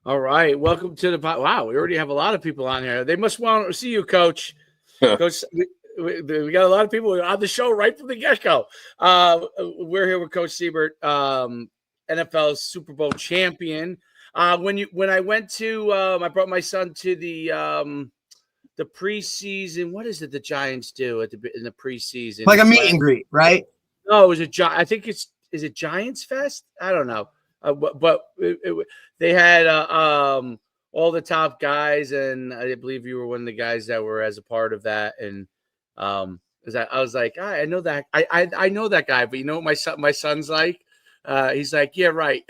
All right, welcome to the wow. We already have a lot of people on here. They must want to see you, Coach. Coach, we got a lot of people on the show right from the get go. We're here with Coach Seubert, NFL Super Bowl champion. When I went to, I brought my son to the preseason. What is it the Giants do in the preseason? Like a meet and greet, right? No, it was I think is it Giants Fest? I don't know. They had all the top guys, and I believe you were one of the guys that were as a part of that. And I was like, I know that I know that guy, but you know what my son's like? He's like, yeah, right.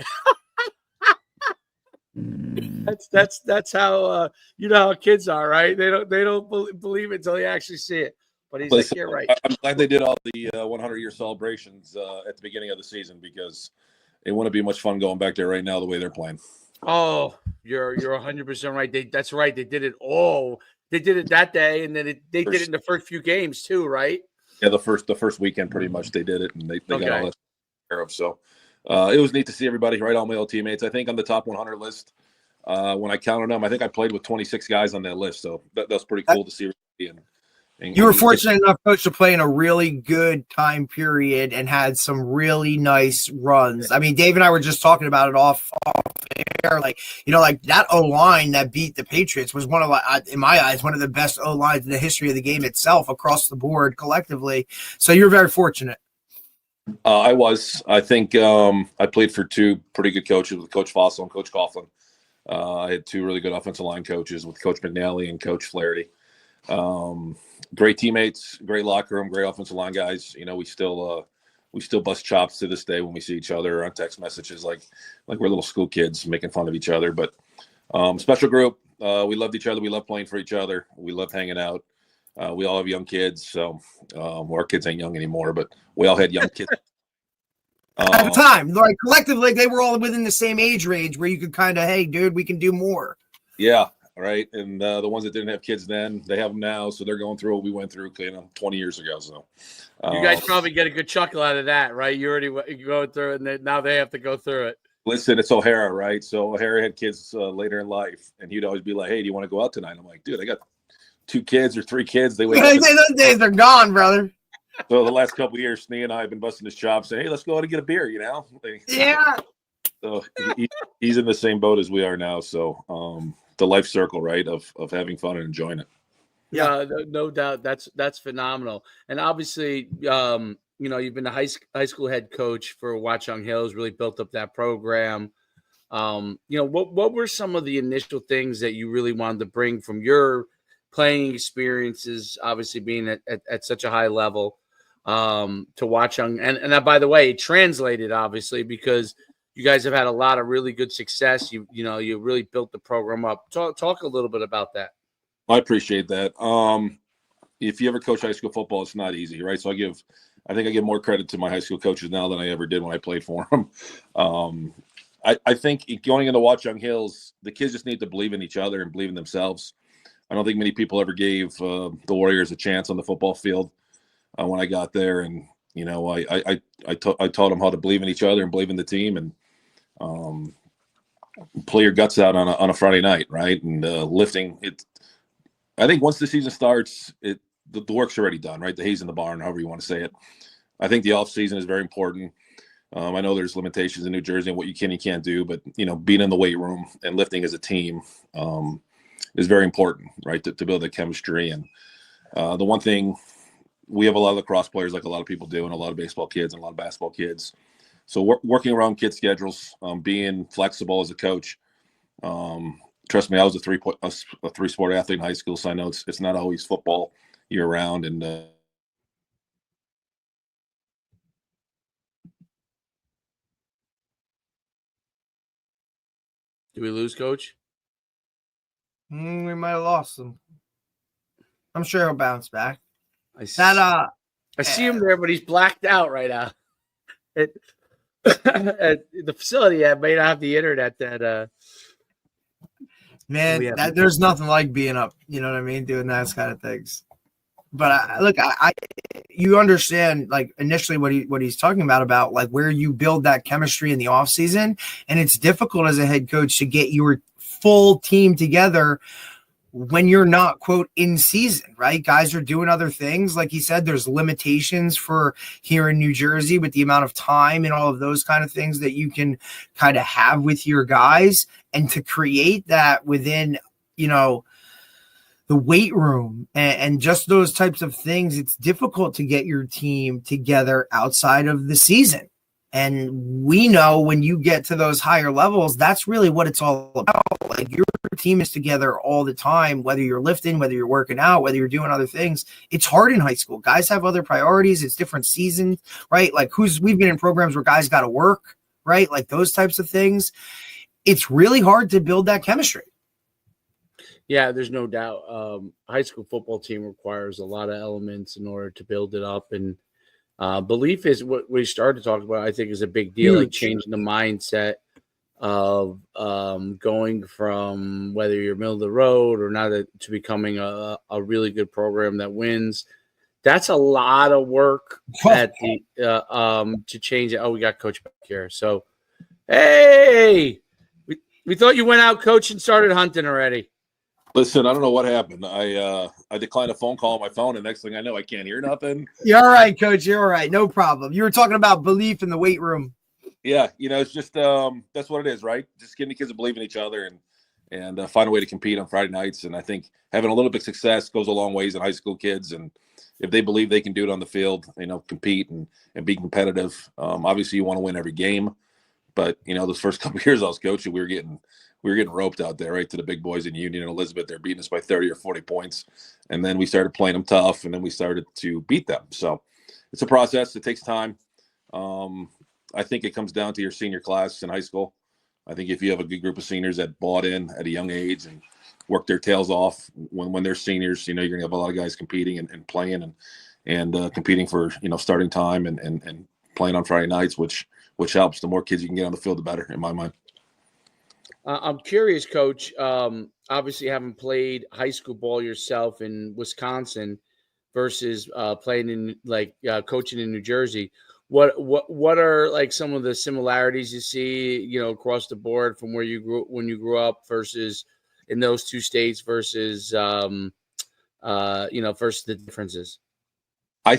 That's how you know how kids are, right? They don't believe it until they actually see it. But he's like, yeah, right. I'm glad they did all the 100-year celebrations at the beginning of the season because it wouldn't be much fun going back there right now the way they're playing. Oh, you're 100% right. That's right. They did it all. They did it that day, and then they did it in the first few games too, right? Yeah, the first weekend pretty much they did it, and they got all that care of. So it was neat to see everybody, right? All my old teammates. I think on the top 100 list, when I counted them, I think I played with 26 guys on that list. So that was pretty cool to see. You were fortunate enough, Coach, to play in a really good time period and had some really nice runs. I mean, Dave and I were just talking about it off air. Like that O-line that beat the Patriots was one of, in my eyes, one of the best O-lines in the history of the game itself across the board collectively. So you're very fortunate. I was. I think I played for two pretty good coaches with Coach Fossil and Coach Coughlin. I had two really good offensive line coaches with Coach McNally and Coach Flaherty. Great teammates, great locker room, great offensive line guys. You know, we still bust chops to this day when we see each other on text messages, like we're little school kids making fun of each other. But special group. We loved each other. We loved playing for each other. We loved hanging out. We all have young kids, so our kids ain't young anymore, but we all had young kids. At the time, like collectively, they were all within the same age range where you could kind of, hey, dude, we can do more. Yeah. Right. And the ones that didn't have kids then, they have them now. So they're going through what we went through 20 years ago. So you guys probably get a good chuckle out of that, right? You go through it, and now they have to go through it. Listen, it's O'Hara, right? So O'Hara had kids later in life, and he'd always be like, hey, do you want to go out tonight? I'm like, dude, I got 2 kids or 3 kids. They wake up those days are gone, brother. So the last couple of years, Snee and I have been busting his chops saying, hey, let's go out and get a beer, you know? Yeah. So he's in the same boat as we are now. So the life circle, right, of having fun and enjoying it. Yeah, no doubt. That's phenomenal. And obviously, you've been the high school head coach for Watchung Hills, really built up that program. What were some of the initial things that you really wanted to bring from your playing experiences, obviously being at such a high level, to Watchung? And by the way, it translated, obviously, because you guys have had a lot of really good success. You really built the program up. Talk a little bit about that. I appreciate that. If you ever coach high school football, it's not easy, right? So I think I give more credit to my high school coaches now than I ever did when I played for them. I think going into Watchung Hills, the kids just need to believe in each other and believe in themselves. I don't think many people ever gave the Warriors a chance on the football field when I got there. And, I taught them how to believe in each other and believe in the team and play your guts out on a Friday night, right? And lifting it. I think once the season starts, the work's already done, right? The hay's in the barn, however you want to say it. I think the off season is very important. I know there's limitations in New Jersey and what you can and can't do, but being in the weight room and lifting as a team is very important, right? To build the chemistry. And the one thing, we have a lot of lacrosse players, like a lot of people do, and a lot of baseball kids and a lot of basketball kids. So working around kids' schedules, being flexible as a coach. Trust me, I was a three-sport athlete in high school, so I know it's not always football year-round. And did we lose Coach? We might have lost him. I'm sure he'll bounce back. I see him there, but he's blacked out right now. At the facility, I may not have the internet that. Man, there's nothing like being up. You know what I mean? Doing those kind of things. But you understand, like, initially what he's talking about like where you build that chemistry in the off season, and it's difficult as a head coach to get your full team together when you're not, quote, in season, right? Guys are doing other things. Like he said, there's limitations for here in New Jersey with the amount of time and all of those kind of things that you can kind of have with your guys. And to create that within, the weight room and just those types of things, it's difficult to get your team together outside of the season. And we know when you get to those higher levels, that's really what it's all about. Like, your team is together all the time, whether you're lifting, whether you're working out, whether you're doing other things. It's hard in high school. Guys have other priorities. It's different seasons, right? Like, we've been in programs where guys got to work, right? Like those types of things. It's really hard to build that chemistry. Yeah, there's no doubt. High school football team requires a lot of elements in order to build it up, and belief is what we started to talk about. I think is a big deal, like changing the mindset of going from whether you're middle of the road or not to becoming a really good program that wins. That's a lot of work at the to change it. Oh, we got Coach back here. So, hey, we thought you went out, Coach, and started hunting already. Listen, I don't know what happened. I declined a phone call on my phone, and next thing I know, I can't hear nothing. You're all right, Coach. You're all right. No problem. You were talking about belief in the weight room. Yeah, it's just that's what it is, right? Just getting the kids to believe in each other and find a way to compete on Friday nights. And I think having a little bit of success goes a long ways in high school kids. And if they believe they can do it on the field, compete and be competitive. Obviously, you want to win every game, but those first couple of years I was coaching, we were getting roped out there, right, to the big boys in Union and Elizabeth. They're beating us by 30 or 40 points. And then we started playing them tough, and then we started to beat them. So it's a process. It takes time. I think it comes down to your senior class in high school. I think if you have a good group of seniors that bought in at a young age and worked their tails off when they're seniors, you're going to have a lot of guys competing and playing and competing for, starting time and playing on Friday nights, which helps. The more kids you can get on the field, the better, in my mind. I'm curious, Coach. Obviously, having played high school ball yourself in Wisconsin versus playing in coaching in New Jersey, what are like some of the similarities you see, across the board from where you grew up versus in those two states versus versus the differences? I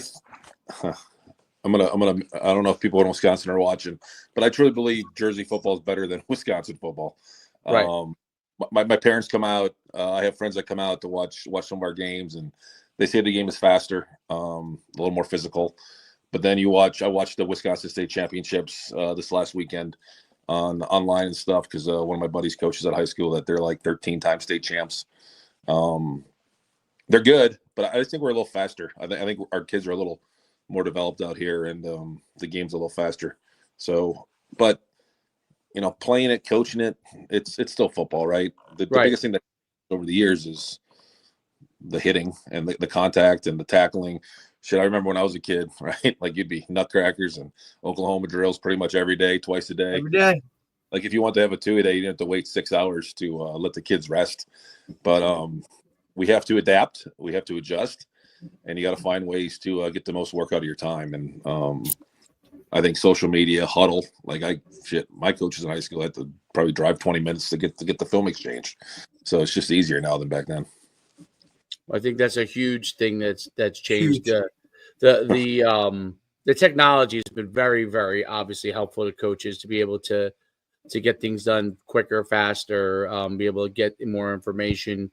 don't know if people in Wisconsin are watching, but I truly believe Jersey football is better than Wisconsin football. Right. My parents come out. I have friends that come out to watch some of our games, and they say the game is faster, a little more physical. But then I watched the Wisconsin State Championships this last weekend online and stuff because one of my buddies coaches at high school that they're like 13-time state champs. They're good, but I just think we're a little faster. I think our kids are a little more developed out here, and the game's a little faster. So, but playing it, coaching it, it's still football, right? The biggest thing that over the years is the hitting and the contact and the tackling. Shit, I remember when I was a kid, right? Like, you'd be nutcrackers and Oklahoma drills pretty much every day, twice a day. Every day. Like, if you want to have a 2-a-day, you didn't have to wait 6 hours to let the kids rest. But we have to adapt. We have to adjust. And you got to find ways to get the most work out of your time. And I think social media, huddle, my coaches in high school had to probably drive 20 minutes to get the film exchange. So it's just easier now than back then. I think that's a huge thing that's changed. The technology has been very, very obviously helpful to coaches to be able to get things done quicker, faster, be able to get more information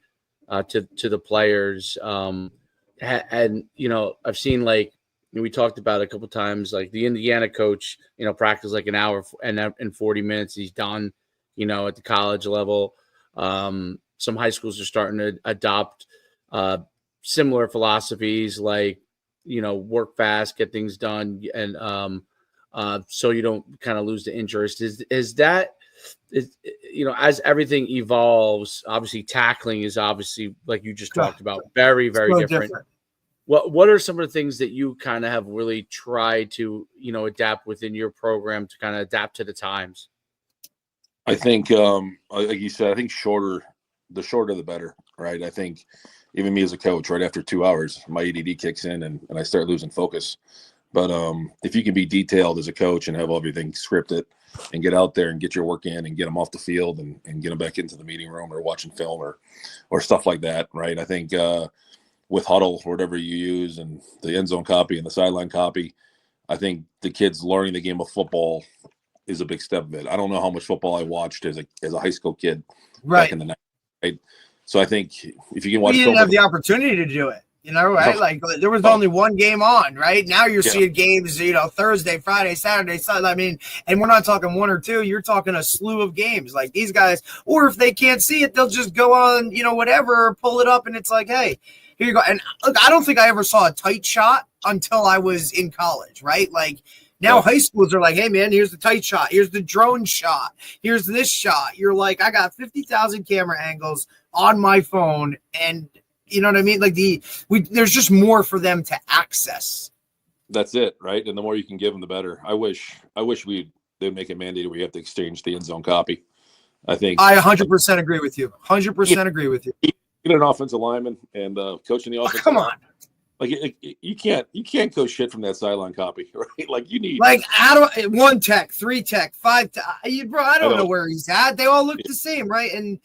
to the players. And I've seen, like, we talked about it a couple times, like the Indiana coach, practice like an hour and in 40 minutes he's done, at the college level. Some high schools are starting to adopt similar philosophies, like, work fast, get things done, and so you don't kind of lose the interest. Is as everything evolves, obviously tackling is obviously, like you just talked about, very, very different. What are some of the things that you kind of have really tried to, adapt within your program to kind of adapt to the times? I think, like you said, I think the shorter the better, right? I think even me as a coach, right after 2 hours, my ADD kicks in and I start losing focus. But if you can be detailed as a coach and have everything scripted and get out there and get your work in and get them off the field and get them back into the meeting room or watching film or stuff like that, right? I think with huddle or whatever you use and the end zone copy and the sideline copy, I think the kids learning the game of football is a big step of it. I don't know how much football I watched as a high school kid back in the 90s, right? So I think if you can watch, you didn't have the opportunity to do it. Right? Like there was only one game on, right? Now you're seeing games, Thursday, Friday, Saturday, Sunday. I mean, and we're not talking one or two. You're talking a slew of games. Like these guys, or if they can't see it, they'll just go on, whatever, pull it up, and it's like, hey, here you go. And look, I don't think I ever saw a tight shot until I was in college, right? Like now high schools are like, hey, man, here's the tight shot. Here's the drone shot. Here's this shot. You're like, I got 50,000 camera angles on my phone, and you know what I mean? Like there's just more for them to access. That's it, right? And the more you can give them, the better. I wish they'd make it mandated where you have to exchange the end zone copy. I think I 100% agree with you. 100% agree with you. Get an offensive lineman and coaching the offense. Come on. Like you can't coach shit from that sideline copy, right? Like you need one tech, 3 tech, 5 tech. Bro, I don't know where he's at. They all look the same, right? And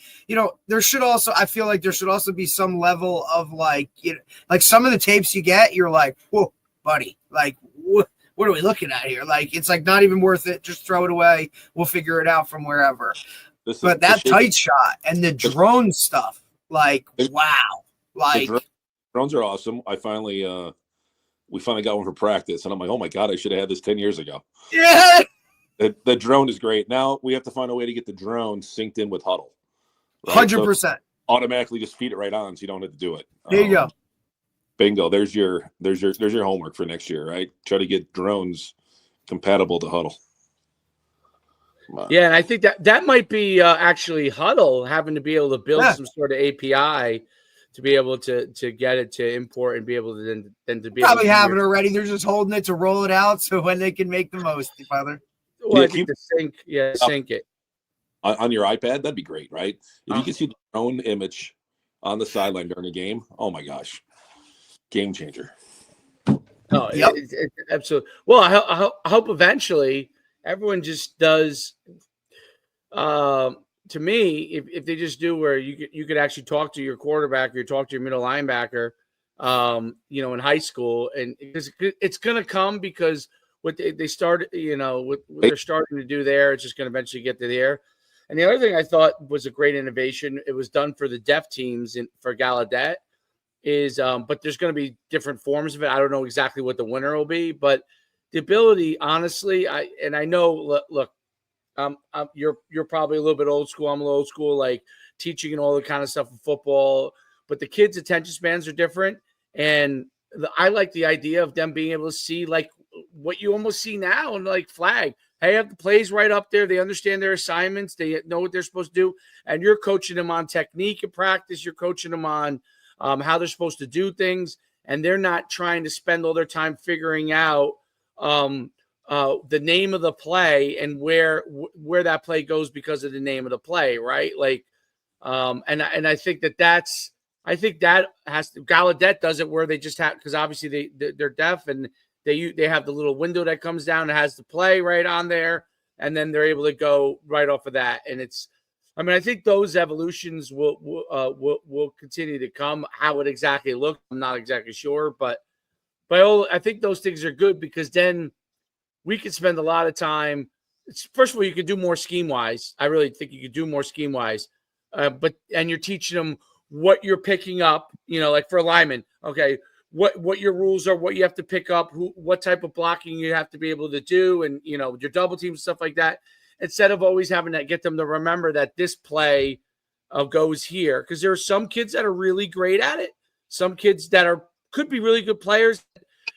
there should also, I feel like there should also be some level of like some of the tapes you get, you're like, whoa, buddy, like what are we looking at here? Like it's like not even worth it. Just throw it away. We'll figure it out from wherever. But that tight shot and the drone stuff, like wow, like. Drones are awesome. We finally got one for practice, and I'm like, oh my god, I should have had this 10 years ago. Yeah, the drone is great. Now we have to find a way to get the drone synced in with huddle. 100%. So automatically, just feed it right on, so you don't have to do it. There you go. Bingo. There's your homework for next year, right? Try to get drones compatible to huddle. Yeah, and I think that might be actually huddle having to be able to build some sort of API. To be able to get it to import and be able to then to be probably have it already. They're just holding it to roll it out so when they can make the most, Father. Well, I think the sync it on your iPad. That'd be great, right? If you can see the drone image on the sideline during a game, oh my gosh, game changer. Oh, yep. Absolutely. Well, I hope eventually everyone just does. To me, if they just do where you could actually talk to your quarterback or talk to your middle linebacker, in high school, and it's going to come because what they started, what they're starting to do there, it's just going to eventually get to there. And the other thing I thought was a great innovation, it was done for the deaf teams for Gallaudet, is but there's going to be different forms of it. I don't know exactly what the winner will be, but the ability, honestly, I know, look. You're probably a little bit old school. I'm a little old school, like teaching and all the kind of stuff in football. But the kids' attention spans are different, and I like the idea of them being able to see like what you almost see now and like flag. Hey, have the plays right up there. They understand their assignments. They know what they're supposed to do, and you're coaching them on technique in practice. You're coaching them on how they're supposed to do things, and they're not trying to spend all their time figuring out. The name of the play and where that play goes because of the name of the play, right? Like, and I think that has to. Gallaudet does it where they just have, because obviously they're deaf and they have the little window that comes down that has the play right on there, and then they're able to go right off of that. And I think those evolutions will continue to come. How it exactly looks, I'm not exactly sure, but I think those things are good because then we could spend a lot of time. First of all, you could do more scheme-wise. I really think you could do more scheme-wise. And you're teaching them what you're picking up, like for a lineman, okay, what your rules are, what you have to pick up, what type of blocking you have to be able to do, and, your double teams, stuff like that, instead of always having to get them to remember that this play goes here. Because there are some kids that are really great at it. Some kids that could be really good players.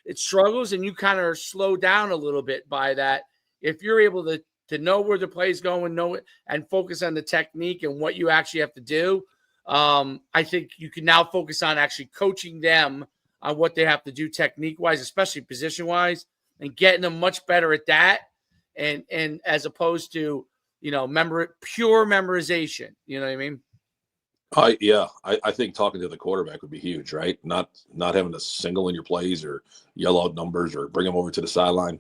It struggles, and you kind of slow down a little bit by that. If you're able to know where the play is going, know it, and focus on the technique and what you actually have to do, I think you can now focus on actually coaching them on what they have to do technique-wise, especially position-wise, and getting them much better at that, and as opposed to pure memorization. You know what I mean? I think talking to the quarterback would be huge, right? Not having a single in your plays or yell out numbers or bring them over to the sideline.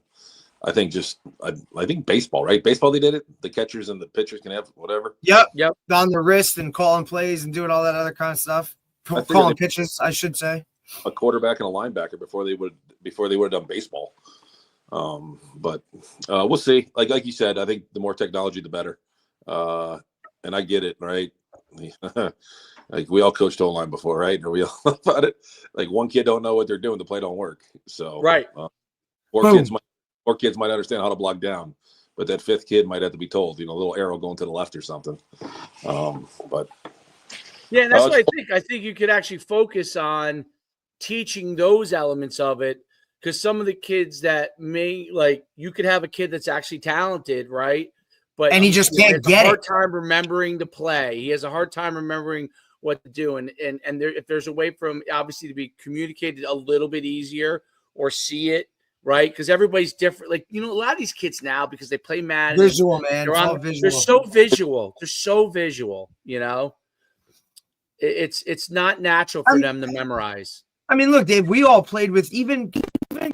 I think I think baseball, right? Baseball, they did it. The catchers and the pitchers can have whatever. Yep. On the wrist and calling plays and doing all that other kind of stuff. Calling pitches, I should say. A quarterback and a linebacker before they would have done baseball. But we'll see. Like you said, I think the more technology, the better. And I get it, right? Like we all coached O-line before, right? Or we all about it. Like one kid don't know what they're doing, the play don't work. So right. Four kids might understand how to block down, but that fifth kid might have to be told, a little arrow going to the left or something. But yeah, that's what I think. I think you could actually focus on teaching those elements of it, because some of the kids that you could have a kid that's actually talented, right? And he just can't get it. Hard time remembering to play. He has a hard time remembering what to do, and if there's a way for him obviously to be communicated a little bit easier or see it, right? Because everybody's different. Like, a lot of these kids now, because they play Madden. Visual, man. They're so visual. They're so visual, It's not natural for them to memorize. I mean, look, Dave, we all played with even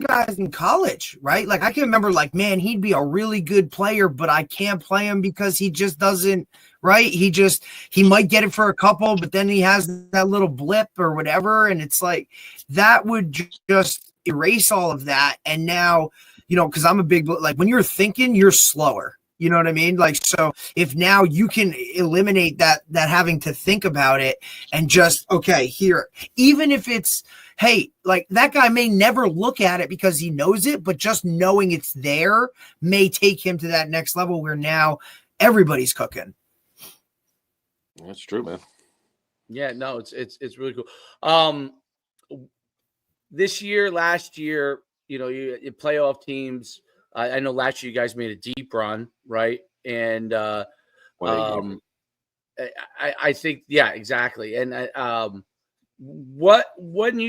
guys in college, right? Like, I can remember, man, he'd be a really good player, but I can't play him because he just doesn't, right? He might get it for a couple, but then he has that little blip or whatever. And it's like, that would just erase all of that. And now, because I'm a big, when you're thinking, you're slower. You know what I mean? So if now you can eliminate that having to think about it and just, okay, here, even if it's, hey, that guy may never look at it because he knows it, but just knowing it's there may take him to that next level where now everybody's cooking. That's true, man. Yeah, no, it's really cool. This year, last year, you playoff teams. I know last year you guys made a deep run, right? And I think, yeah, exactly. And when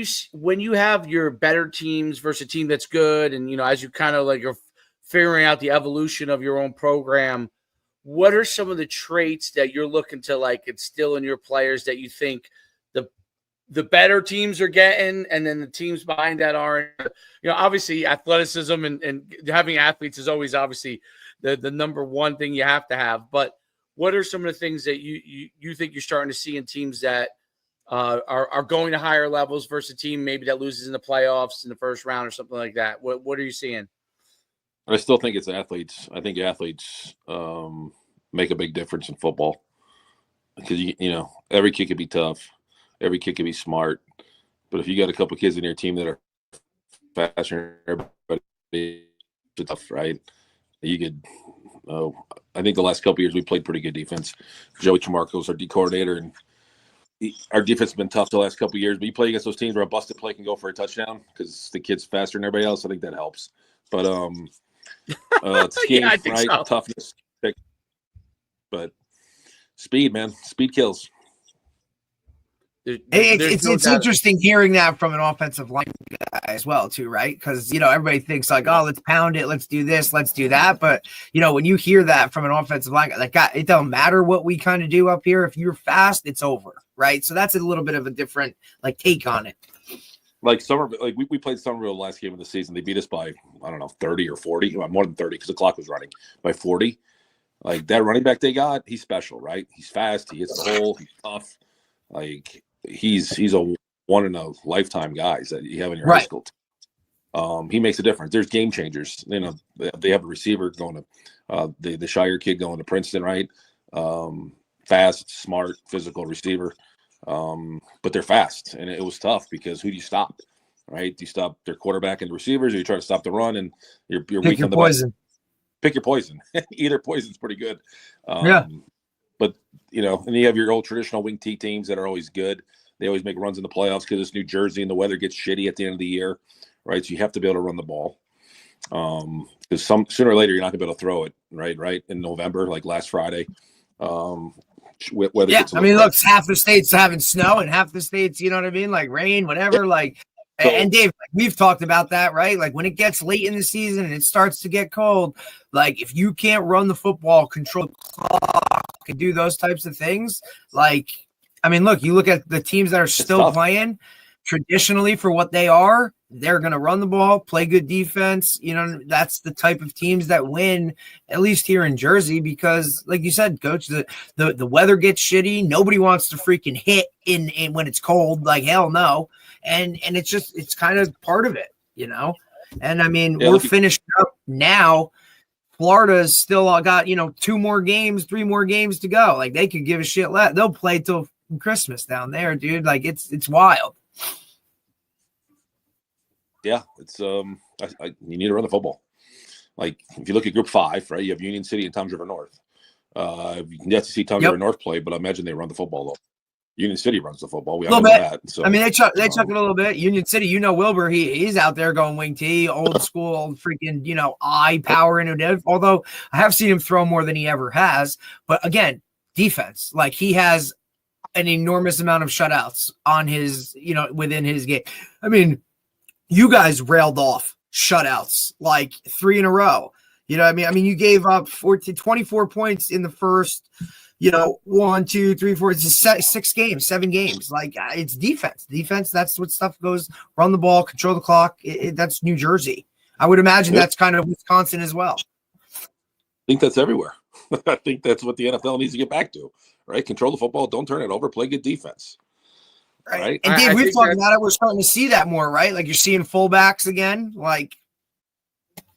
you have your better teams versus a team that's good, and as you kind of you're figuring out the evolution of your own program, what are some of the traits that you're looking to instill in your players that you think the better teams are getting, and then the teams behind that aren't? Obviously athleticism and having athletes is always obviously the number one thing you have to have. But what are some of the things that you think you're starting to see in teams that are going to higher levels versus a team maybe that loses in the playoffs in the first round or something like that? What are you seeing? I still think it's athletes. I think athletes make a big difference in football, because every kid could be tough. Every kid can be smart, but if you got a couple of kids in your team that are faster than everybody, it's tough, right? You could. I think the last couple of years we played pretty good defense. Joey Tremarco's our D coordinator, and our defense has been tough the last couple of years. But you play against those teams where a busted play can go for a touchdown because the kid's faster than everybody else. I think that helps. But scheme, yeah, I think right? So. Toughness, but speed, man. Speed kills. It's interesting hearing that from an offensive line guy as well, too, right? Because everybody thinks oh, let's pound it, let's do this, let's do that. But when you hear that from an offensive line guy, it don't matter what we kind of do up here. If you're fast, it's over, right? So that's a little bit of a different take on it. We played Somerville last game of the season. They beat us by 30 or 40, more than 30 because the clock was running, by 40. That running back they got, he's special, right? He's fast, he hits the hole, he's tough. He's a one in a lifetime guys that you have in your high school team. He makes a difference. There's game changers. They have a receiver going to the Shire kid going to Princeton, right? Fast, smart, physical receiver. But they're fast, and it was tough because who do you stop, right? Do you stop their quarterback and the receivers, or you try to stop the run and you're weak on the poison? Pick your poison. Either poison's pretty good. Yeah. But, and you have your old traditional wing T teams that are always good. They always make runs in the playoffs because it's New Jersey and the weather gets shitty at the end of the year, right? So you have to be able to run the ball. Because sooner or later you're not going to be able to throw it, right? In November, like last Friday. Weather gets look, half the states having snow and half the states, rain, whatever. And Dave, we've talked about that, right? When it gets late in the season and it starts to get cold, if you can't run the football, control the clock, and do those types of things, I mean, look, you look at the teams that are still playing traditionally for what they are. They're going to run the ball, play good defense. You know, that's the type of teams that win, at least here in Jersey, because like you said, Coach, the weather gets shitty. Nobody wants to freaking hit in when it's cold, like hell no. And it's kind of part of it, you know? And I mean, we're finished up now. Florida's still got, 2 more games, 3 more games to go. Like they could give a shit less. They'll play till Christmas down there, dude. Like it's wild. Yeah, it's you need to run the football. Like if you look at Group 5, right? You have Union City and Toms River North. You can get to see Toms River North play, but I imagine they run the football though. Union City runs the football. We all know that. So I mean, they chuck it a little bit. Union City, Wilbur, he's out there going wing tee, old school, old freaking, eye power into it. Although I have seen him throw more than he ever has. But again, defense. Like he has an enormous amount of shutouts on his, within his game. I mean, you guys railed off shutouts like 3 in a row. You know what I mean? I mean, you gave up 24 points in the first, 1, 2, 3, 4, it's just 6 games, 7 games. Like it's defense. Defense, that's what stuff goes. Run the ball, control the clock. That's New Jersey. I would imagine that's kind of Wisconsin as well. I think that's everywhere. I think that's what the NFL needs to get back to, right? Control the football. Don't turn it over. Play good defense. Right. And Dave, we've talked about it. We're starting to see that more, right? Like you're seeing fullbacks again, like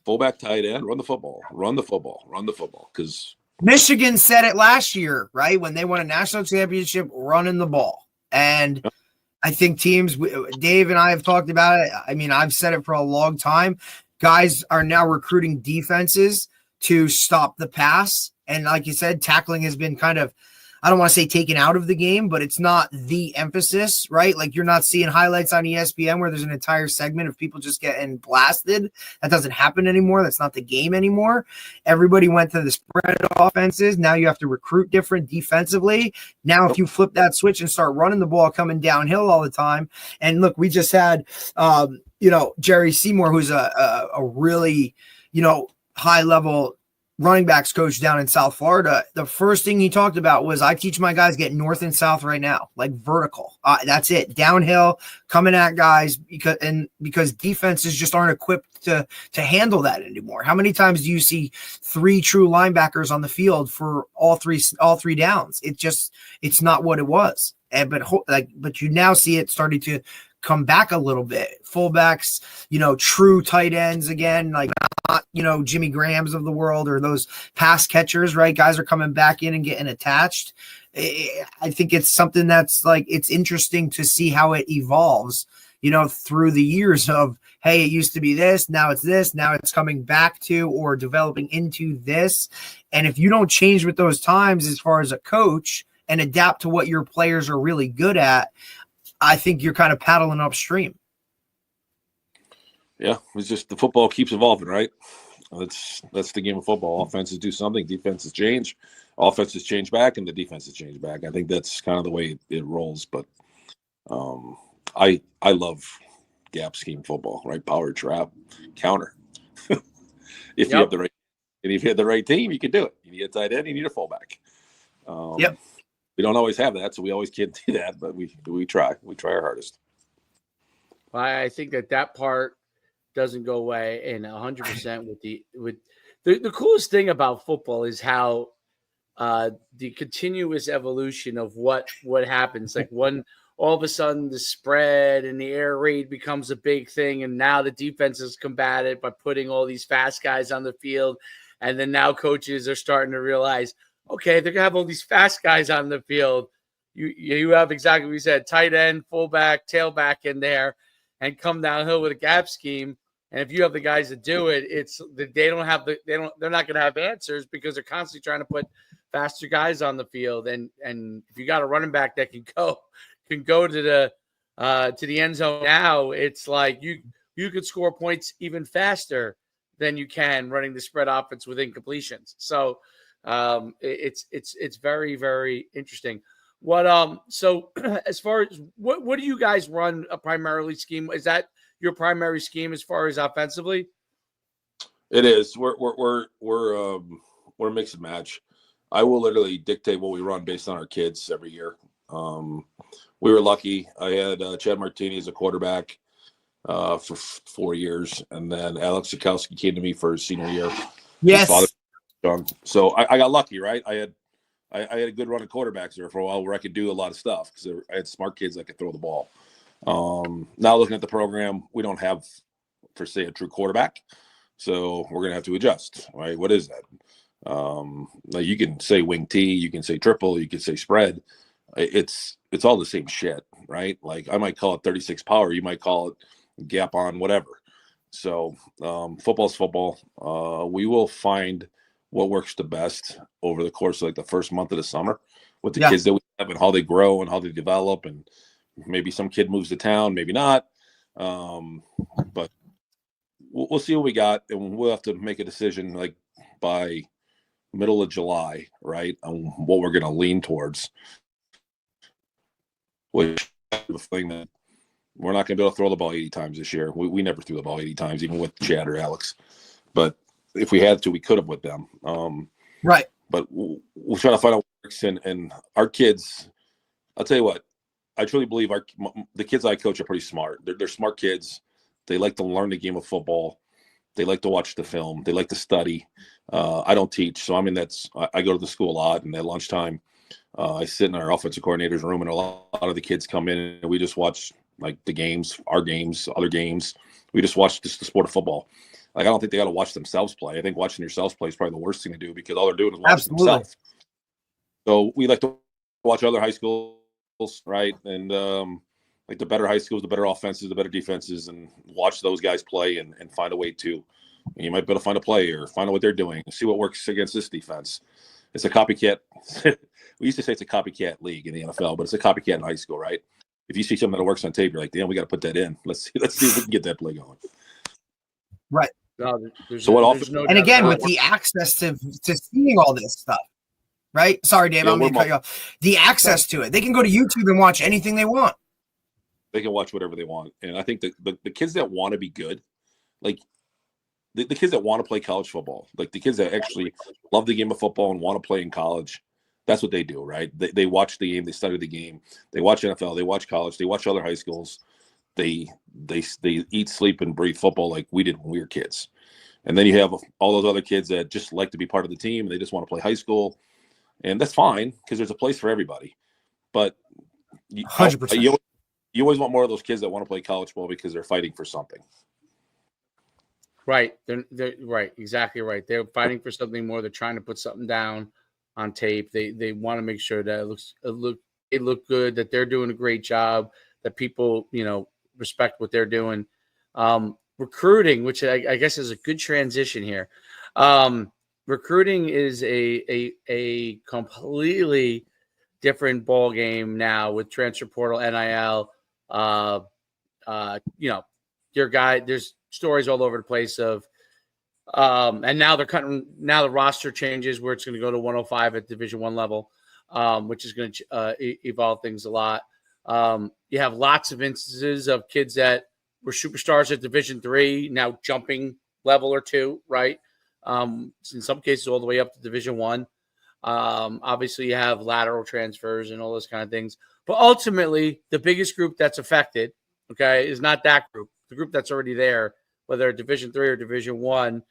fullback, tight end, run the football. Because Michigan said it last year, right? When they won a national championship, running the ball. And I think teams, Dave and I have talked about it. I mean, I've said it for a long time. Guys are now recruiting defenses to stop the pass. And like you said, tackling has been kind of, I don't want to say taken out of the game, but it's not the emphasis, right? Like you're not seeing highlights on ESPN where there's an entire segment of people just getting blasted. That doesn't happen anymore. That's not the game anymore. Everybody went to the spread offenses. Now you have to recruit different defensively. Now, if you flip that switch and start running the ball coming downhill all the time, and look, we just had, Jerry Seymour, who's a really, high level running backs coach down in South Florida. The first thing he talked about was, I teach my guys get north and south right now, like vertical. That's it. Downhill, coming at guys because defenses just aren't equipped to handle that anymore. How many times do you see 3 true linebackers on the field for all three downs? It's not what it was. But you now see it starting to come back a little bit. Fullbacks, true tight ends again, like not, Jimmy Grahams of the world or those pass catchers, right? Guys are coming back in and getting attached. I think it's something that's like, it's interesting to see how it evolves, through the years of, hey, it used to be this, now it's this, now it's coming back to or developing into this. And if you don't change with those times as far as a coach and adapt to what your players are really good at, I think you're kind of paddling upstream. Yeah, it's just the football keeps evolving, right? That's the game of football. Offenses do something, defenses change, offenses change back, and the defenses change back. I think that's kind of the way it rolls. But I love gap scheme football, right? Power trap, counter. If you have the right, and if you have the right team, you can do it. You need a tight end, you need a fullback. We don't always have that, so we always can't do that, but we try. We try our hardest. Well, I think that part doesn't go away, and 100% with the coolest thing about football is how the continuous evolution of what happens. Like when all of a sudden the spread and the air raid becomes a big thing, and now the defenses combat it by putting all these fast guys on the field, and then now coaches are starting to realize, okay, they're gonna have all these fast guys on the field. You have exactly what you said: tight end, fullback, tailback in there, and come downhill with a gap scheme. And if you have the guys to do it, they're not gonna have answers because they're constantly trying to put faster guys on the field. And if you got a running back that can go to the end zone now, it's like you could score points even faster than you can running the spread offense with incompletions. So. It's very, very interesting. So as far as what do you guys run a primarily scheme? Is that your primary scheme as far as offensively? It is. We're a mix and match. I will literally dictate what we run based on our kids every year. We were lucky. I had Chad Martini as a quarterback for 4 years, and then Alex Sikowski came to me for his senior year. Yes. His father, so I got lucky, right? I had a good run of quarterbacks there for a while where I could do a lot of stuff because I had smart kids that could throw the ball. Now looking at the program, we don't have, per se, a true quarterback, so we're gonna have to adjust, right? What is that? Like you can say wing T, you can say triple, you can say spread. It's all the same shit, right? Like I might call it 36 power, you might call it gap on, whatever. So football's football. We will find what works the best over the course of like the first month of the summer with the kids that we have and how they grow and how they develop, and maybe some kid moves to town, maybe not. But we'll see what we got, and we'll have to make a decision like by middle of July, right, on what we're going to lean towards. Which the thing that we're not going to be able to throw the ball 80 times this year. We never threw the ball 80 times, even with Chad or Alex. But if we had to, we could have with them. Right. But we'll try to find out what works. And our kids, I'll tell you what, I truly believe the kids I coach are pretty smart. They're smart kids. They like to learn the game of football. They like to watch the film. They like to study. I don't teach, so I go to the school a lot, and at lunchtime, I sit in our offensive coordinator's room, and a lot of the kids come in, and we just watch like the games, our games, other games. We just watch just the sport of football. Like I don't think they got to watch themselves play. I think watching yourselves play is probably the worst thing to do because all they're doing is watching themselves. So we like to watch other high schools, right? And like the better high schools, the better offenses, the better defenses, and watch those guys play and find a way to. And you might be able to find a play or find out what they're doing, see what works against this defense. It's a copycat. We used to say it's a copycat league in the NFL, but it's a copycat in high school, right? If you see something that works on tape, you're like, damn, we got to put that in. Let's see if we can get that play going. Right. No, and again, with the access to seeing all this stuff, right? Sorry, Dave, I'm going to cut you off. The access to it, they can go to YouTube and watch anything they want. They can watch whatever they want, and I think the kids that want to be good, like the kids that want to play college football, like the kids that actually love the game of football and want to play in college, that's what they do, right? They watch the game, they study the game, they watch NFL, they watch college, they watch other high schools. They eat, sleep, and breathe football like we did when we were kids. And then you have all those other kids that just like to be part of the team and they just want to play high school, and that's fine because there's a place for everybody. But 100%. You always want more of those kids that want to play college ball because they're fighting for something. Right. They're right. Exactly right. They're fighting for something more. They're trying to put something down on tape. They want to make sure that it look good, that they're doing a great job, that people, respect what they're doing. Recruiting, which I guess is a good transition here. Recruiting is a completely different ball game now with transfer portal, NIL. There's stories all over the place of, and now now the roster changes where it's going to go to 105 at Division I level, which is going to evolve things a lot. You have lots of instances of kids that were superstars at Division III now jumping level or two, right? In some cases, all the way up to Division I. Obviously, you have lateral transfers and all those kind of things. But ultimately, the biggest group that's affected, okay, is not that group. The group that's already there, whether Division III or Division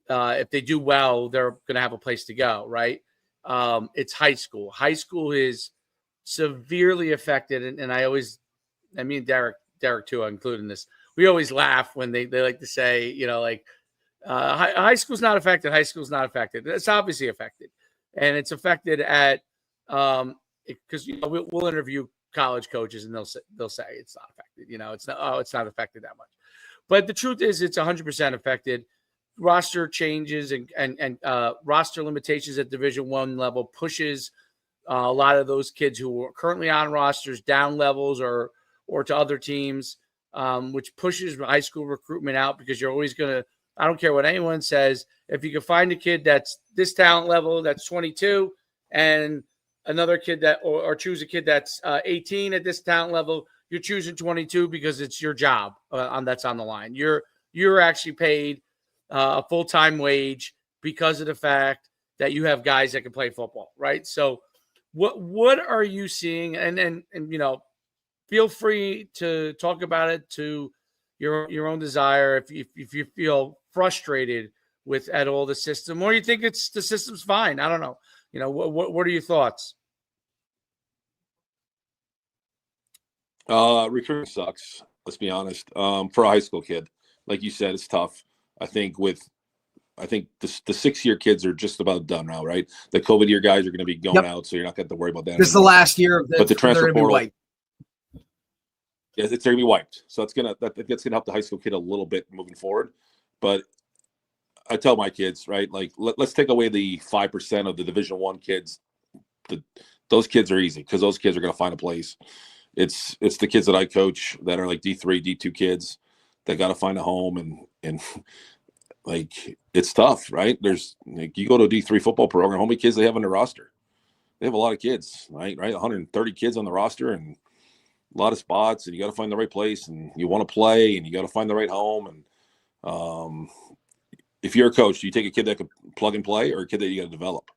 I, if they do well, they're going to have a place to go, right? It's high school. High school is severely affected, and me and Derek too, including this. We always laugh when they like to say, high school's not affected. High school's not affected. It's obviously affected, and it's affected at because we'll interview college coaches and they'll say it's not affected. It's not affected that much, but the truth is it's 100% affected. Roster changes and roster limitations at Division I level pushes a lot of those kids who are currently on rosters down levels or to other teams, which pushes high school recruitment out because you're always going to, I don't care what anyone says, if you can find a kid that's this talent level, that's 22, and another kid or choose a kid that's 18 at this talent level, you're choosing 22 because it's your job that's on the line. You're actually paid a full-time wage because of the fact that you have guys that can play football, right? So what are you seeing? And feel free to talk about it to your own desire if you feel frustrated with at all the system, or you think it's the system's fine. I don't know. What are your thoughts? Recruiting sucks. Let's be honest. For a high school kid, like you said, it's tough. I think the 6-year kids are just about done now, right? The COVID year guys are going to be going out, so you're not going to have to worry about that. This is the last year of but the transfer portal, yeah, it's going to be wiped. So that's gonna help the high school kid a little bit moving forward. But I tell my kids, right, like let's take away the 5% of the Division I kids. Those kids are easy because those kids are going to find a place. It's the kids that I coach that are like D3, D2 kids that got to find a home, and like it's tough, right? There's like you go to a D3 football program, how many kids they have on their roster? They have a lot of kids, right? 130 kids on the roster and a lot of spots, and you got to find the right place, and you want to play, and you got to find the right home. And if you're a coach, do you take a kid that could plug and play or a kid that you got to develop,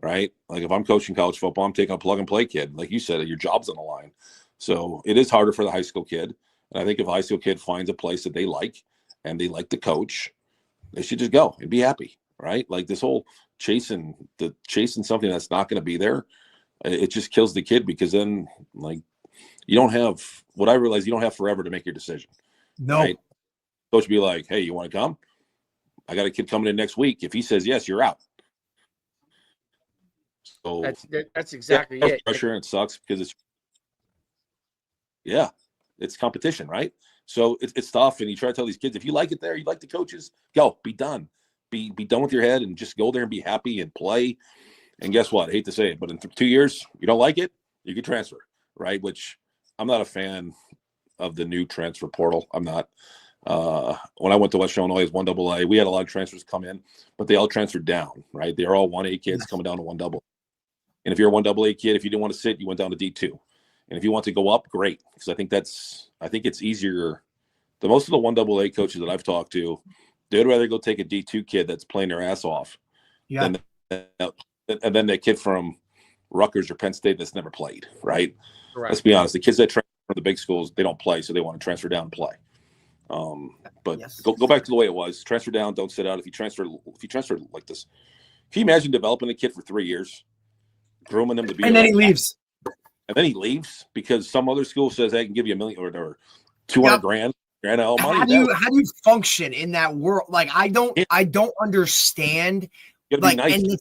right? Like if I'm coaching college football, I'm taking a plug and play kid. Like you said, your job's on the line. So it is harder for the high school kid. And I think if a high school kid finds a place that they like and they like the coach, they should just go and be happy, right? Like this whole chasing something that's not going to be there, it just kills the kid because then like you don't have what I realize you don't have forever to make your decision. No. Right? Coach be like, hey, you want to come? I got a kid coming in next week. If he says yes, you're out. So that's exactly it. Pressure, and it sucks because it's competition, right? So it's tough, and you try to tell these kids, if you like it there, you like the coaches, go, be done. Be done with your head and just go there and be happy and play. And guess what? I hate to say it, but in 2 years, you don't like it, you can transfer, right? Which I'm not a fan of the new transfer portal. I'm not. When I went to West Illinois as 1AA, we had a lot of transfers come in, but they all transferred down, right? They're all 1A kids coming down to 1AA. And if you're a 1AA kid, if you didn't want to sit, you went down to D2. And if you want to go up, great. Because I think it's easier. The most of the 1AA coaches that I've talked to, they'd rather go take a D2 kid that's playing their ass off than then that kid from Rutgers or Penn State that's never played, right? Correct. Let's be honest. The kids that transfer from the big schools, they don't play, so they want to transfer down and play. But go back to the way it was. Transfer down, don't sit out. If you transfer like this, can you imagine developing a kid for 3 years, grooming him to be, and then he leaves. And then he leaves because some other school says they can give you $1 million or 200 grand. Money. How do you function in that world? Like I don't understand. Like nice. And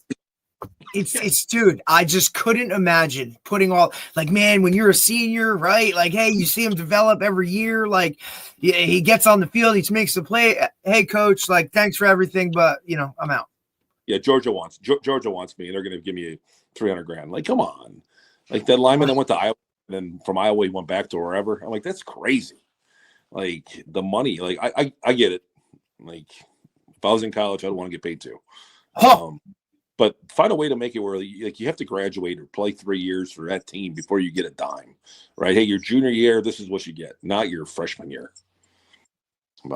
it's dude, I just couldn't imagine putting all like, man, when you're a senior, right? Like, hey, you see him develop every year. Like, yeah, he gets on the field, he makes the play. Hey, coach, like, thanks for everything, but I'm out. Yeah, Georgia wants me, and they're going to give me 300 grand. Like, come on. Like that lineman that went to Iowa, and then from Iowa he went back to wherever. I'm like, that's crazy. Like the money, like I get it. Like if I was in college, I'd want to get paid too. But find a way to make it where you have to graduate or play 3 years for that team before you get a dime, right? Hey, your junior year, this is what you get, not your freshman year.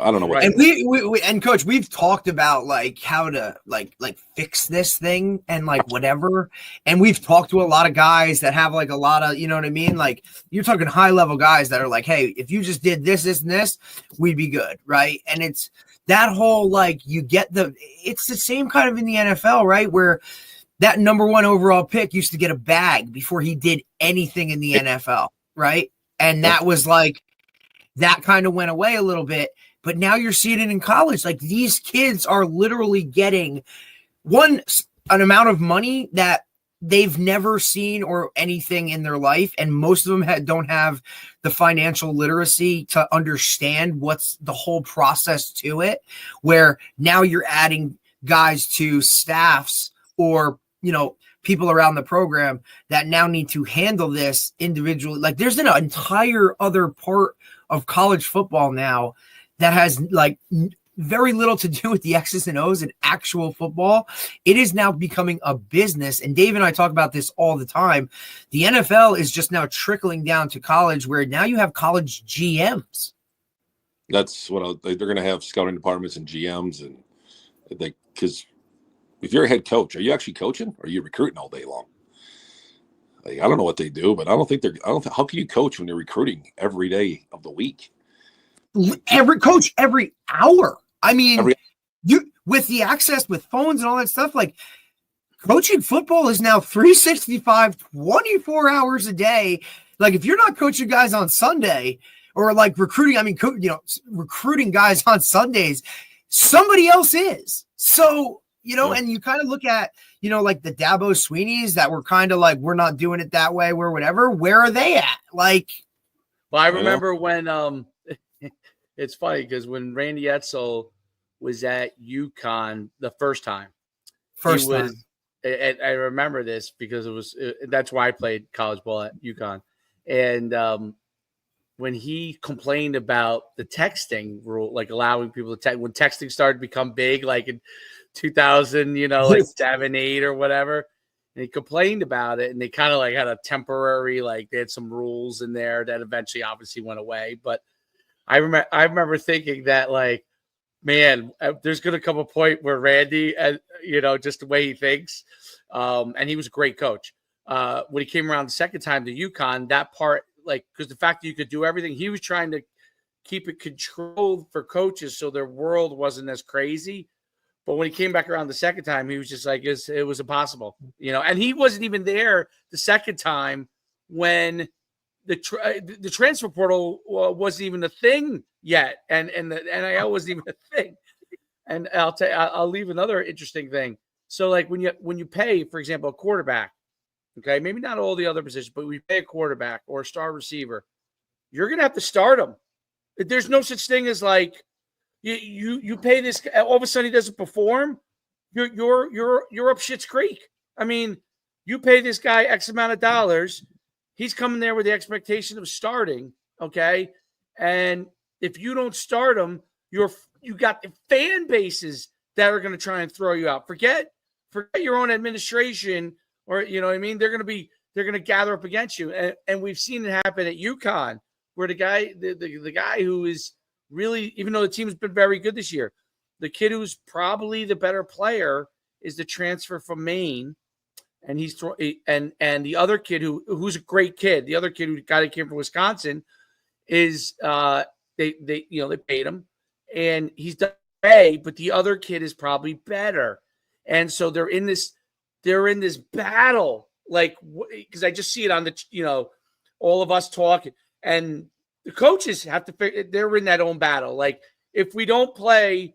I don't know what. And we and coach, we've talked about like how to like fix this thing and like whatever. And we've talked to a lot of guys that have like a lot of, you know what I mean? Like you're talking high level guys that are like, hey, if you just did this, and this, we'd be good, right? And it's that whole like it's the same kind of in the NFL, right? Where that number 1 overall pick used to get a bag before he did anything in the NFL, right? And that was like that kind of went away a little bit. But now you're seeing it in college. Like these kids are literally getting an amount of money that they've never seen or anything in their life. And most of them don't have the financial literacy to understand what's the whole process to it, where now you're adding guys to staffs or, people around the program that now need to handle this individually. Like there's an entire other part of college football now that has like very little to do with the X's and O's and actual football. It is now becoming a business. And Dave and I talk about this all the time. The NFL is just now trickling down to college where now you have college GMs. That's what they're going to have scouting departments and GMs. And because if you're a head coach, are you actually coaching or are you recruiting all day long? Like, I don't know what they do, but I don't think how can you coach when you're recruiting every day of the week? Every hour. I mean, Every you with the access with phones and all that stuff, like coaching football is now 365, 24 hours a day. Like if you're not coaching guys on Sunday or like recruiting, I mean, recruiting guys on Sundays, somebody else is. So, and you kind of look at, like the Dabo Sweeneys that were kind of like, we're not doing it that way, we're whatever. Where are they at? Like, well, I remember when, it's funny because when Randy Edsall was at UConn the first time, and I remember this because that's why I played college ball at UConn. And when he complained about the texting rule, like allowing people to text, when texting started to become big, like in 2000, like 7, 8 or whatever, and he complained about it, and they kind of like had a temporary, like they had some rules in there that eventually obviously went away. But I remember thinking that, like, man, there's going to come a point where Randy, just the way he thinks, and he was a great coach. When he came around the second time to UConn, that part, like, because the fact that you could do everything, he was trying to keep it controlled for coaches so their world wasn't as crazy. But when he came back around the second time, he was just like, it was impossible, and he wasn't even there the second time when the transfer portal wasn't even a thing yet. And the NIL wasn't even a thing. And I'll leave another interesting thing. So like when you pay, for example, a quarterback, okay, maybe not all the other positions, but we pay a quarterback or a star receiver, you're going to have to start him. There's no such thing as like you pay this, all of a sudden he doesn't perform. You're up shit's creek. I mean, you pay this guy X amount of dollars. He's coming there with the expectation of starting. Okay. And if you don't start him, you got the fan bases that are going to try and throw you out. Forget your own administration, or you know what I mean? They're going to gather up against you. And we've seen it happen at UConn, where the guy who is really, even though the team's been very good this year, the kid who's probably the better player is the transfer from Maine. And and the other kid who's a great kid, the other kid who came from Wisconsin is they paid him and he's done okay, but the other kid is probably better. And so they're in this battle, like, because I just see it on the, all of us talking, and the coaches have to figure, they're in that own battle. Like, if we don't play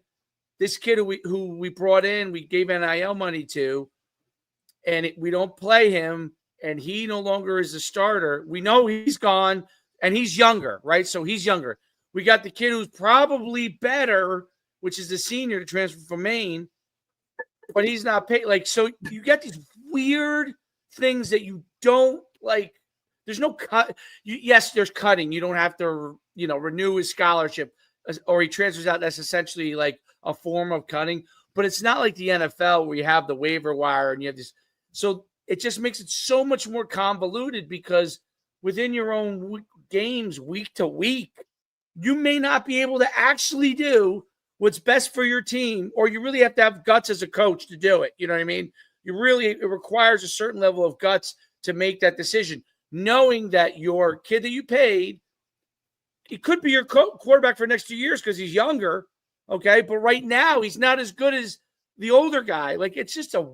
this kid who we brought in, we gave NIL money to, and we don't play him, and he no longer is a starter, we know he's gone, and he's younger, right? So he's younger. We got the kid who's probably better, which is the senior to transfer from Maine, but he's not paid. Like, so you get these weird things that you don't like. There's no cut. Yes, there's cutting. You don't have to, renew his scholarship, or he transfers out. That's essentially like a form of cutting, but it's not like the NFL where you have the waiver wire and you have this. So it just makes it so much more convoluted, because within your own games, week to week, you may not be able to actually do what's best for your team, or you really have to have guts as a coach to do it. You know what I mean? It requires a certain level of guts to make that decision, knowing that your kid that you paid, it could be your quarterback for the next 2 years because he's younger, okay? But right now, he's not as good as the older guy. Like, it's just a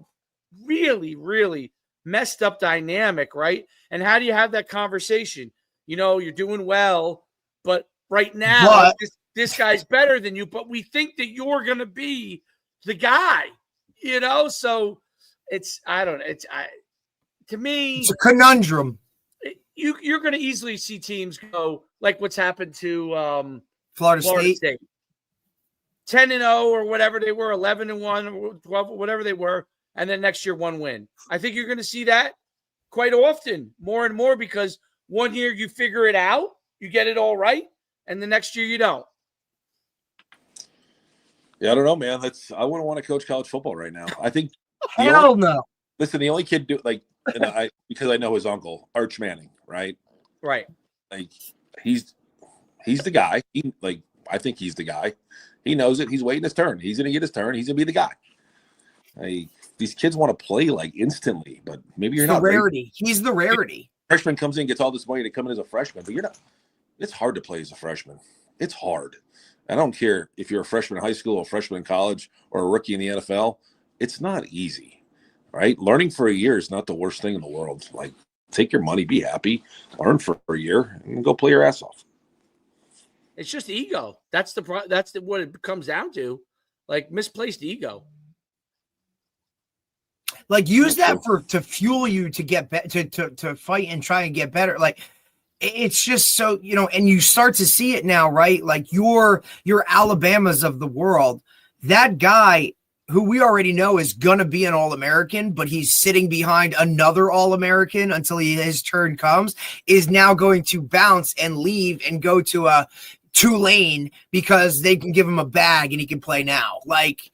really, really messed up dynamic, right? And how do you have that conversation? You're doing well, but right now, this guy's better than you, but we think that you're going to be the guy, So to me, it's a conundrum. You're going to easily see teams go like what's happened to Florida State. 10-0 or whatever they were, 11-1 or 12, whatever they were, and then next year 1 win. I think you're going to see that quite often, more and more, because one year you figure it out, you get it all right, and the next year you don't. Yeah, I don't know, man. I wouldn't want to coach college football right now. I think hell no. Listen, the only kid because I know his uncle, Arch Manning, right? Right. Like, he's the guy. I think he's the guy. He knows it. He's waiting his turn. He's going to get his turn. He's going to be the guy. These kids want to play like instantly, but maybe you're It's the not ready. rarity. He's the rarity. Freshman comes in, gets all this money to come in as a freshman, but you're not. It's hard to play as a freshman. It's hard. I don't care if you're a freshman in high school, a freshman in college, or a rookie in the NFL. It's not easy, right? Learning for a year is not the worst thing in the world. Like, take your money, be happy, learn for a year, and go play your ass off. It's just ego. That's what it comes down to, like misplaced ego. Like, use that to fuel you to get to fight and try and get better. Like, it's just so, and you start to see it now, right? Like your Alabamas of the world, that guy who we already know is going to be an All-American, but he's sitting behind another All-American until his turn comes, is now going to bounce and leave and go to a Tulane because they can give him a bag and he can play now. Like,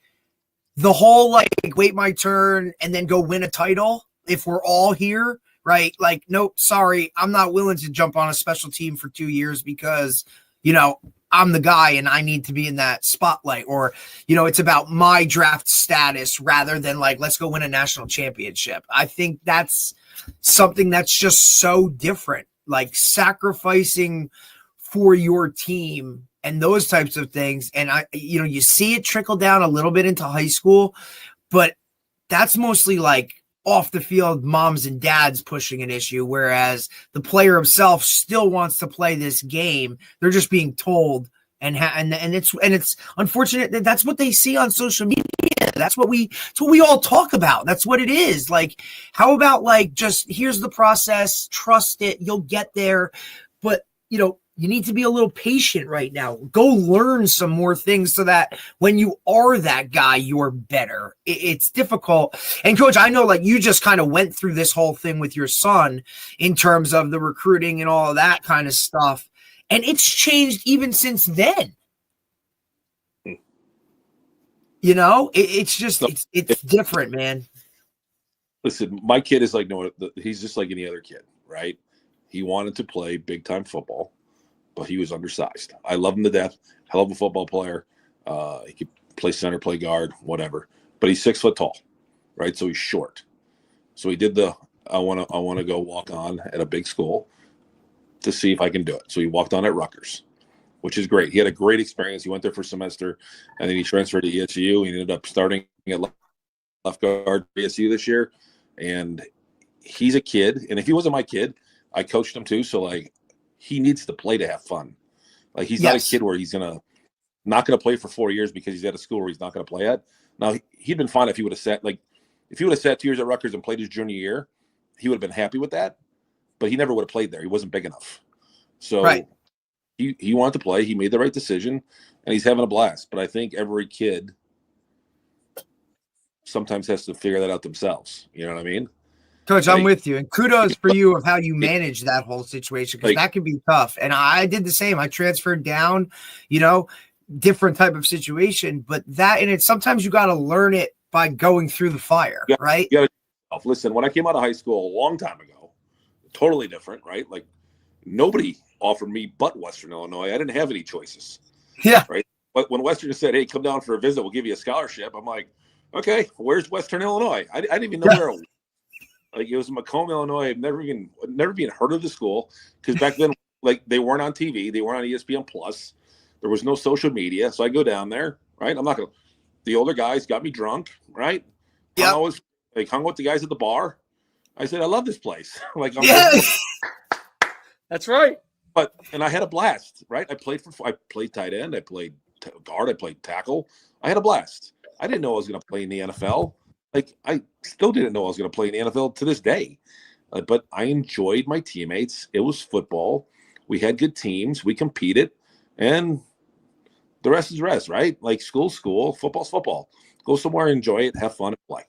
the whole, like, wait my turn and then go win a title if we're all here, right? Like, nope, sorry, I'm not willing to jump on a special team for 2 years because, I'm the guy and I need to be in that spotlight, or, it's about my draft status rather than like, let's go win a national championship. I think that's something that's just so different, like sacrificing for your team and those types of things. And you see it trickle down a little bit into high school, but that's mostly like off the field moms and dads pushing an issue, whereas the player himself still wants to play this game. They're just being told, and it's unfortunate that that's what they see on social media. That's what we all talk about. That's what it is. Like, how about like, just here's the process, trust it, you'll get there. But you need to be a little patient right now. Go learn some more things so that when you are that guy, you're better. It's difficult. And Coach, I know like you just kind of went through this whole thing with your son in terms of the recruiting and all of that kind of stuff. And it's changed even since then. It's just, it's different, man. Listen, my kid is like, he's just like any other kid, right? He wanted to play big time football, but he was undersized. I love him to death. Hell of a football player. He could play center, play guard, whatever. But he's 6 foot tall, right? So he's short. So he did I want to go walk on at a big school to see if I can do it. So he walked on at Rutgers, which is great. He had a great experience. He went there for a semester, and then he transferred to ESU. He ended up starting at left guard for ESU this year. And he's a kid. And if he wasn't my kid, I coached him too. So like, he needs to play to have fun. Like, he's not a kid where he's not going to play for 4 years because he's at a school where he's not going to play at. Now, he'd been fine if he would have sat 2 years at Rutgers and played his junior year, he would have been happy with that. But he never would have played there. He wasn't big enough. So he wanted to play. He made the right decision, and he's having a blast. But I think every kid sometimes has to figure that out themselves. You know what I mean? Coach, I'm with you. And kudos for you of how you manage that whole situation, because that can be tough. And I did the same. I transferred down, different type of situation. But sometimes you got to learn it by going through the fire, right? Listen, when I came out of high school a long time ago, totally different, right? Like, nobody offered me but Western Illinois. I didn't have any choices. Yeah. Right. But when Western said, hey, come down for a visit, we'll give you a scholarship. I'm like, okay, where's Western Illinois? I didn't even know where it was. Like, it was Macomb, Illinois. I've never even heard of the school, because back then, like, they weren't on TV. They weren't on ESPN Plus. There was no social media. So I go down there, right? The older guys got me drunk, right? Yeah. Hung with the guys at the bar. I said, I love this place. Like, That's right. And I had a blast, right? I played tight end. I played guard. I played tackle. I had a blast. I didn't know I was going to play in the NFL. Like, I still didn't know I was going to play in the NFL to this day. But I enjoyed my teammates. It was football. We had good teams. We competed. And the rest is rest, right? Like, school's school. Football's football. Go somewhere, enjoy it, have fun, and play.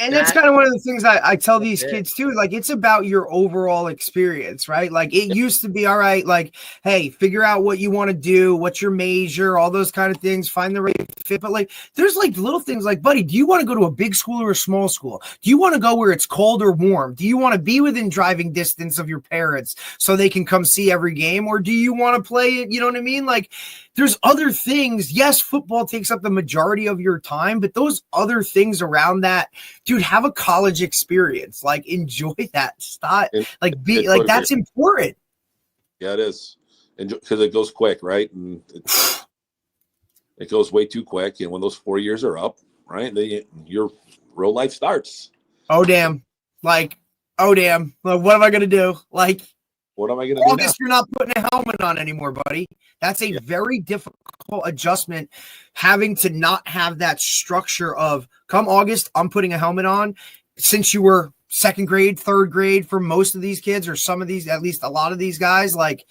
And that's kind of one of the things I tell these it. kids too. Like, it's about your overall experience, right? Like, it used to be, all right, like, hey, figure out what you want to do, what's your major, all those kind of things, find the right fit. But like, there's like little things like, buddy, do you want to go to a big school or a small school? Do you want to go where it's cold or warm? Do you want to be within driving distance of your parents so they can come see every game? Or do you want to play it? You know what I mean? Like, there's other things. Yes, football takes up the majority of your time, but those other things around that, dude, have a college experience. Like, enjoy that. Stop. Like, be like, that's important. Yeah, it is. And because it goes quick, right? And it goes way too quick. And when those 4 years are up, right, your real life starts. Oh, damn. Like, oh, damn. Like, what am I going to do? Like, what am I going to do August, you're not putting a helmet on anymore, buddy. That's a very difficult adjustment, having to not have that structure of, come August, I'm putting a helmet on. Since you were second grade, third grade for most of these kids, or some of these, at least a lot of these guys, like,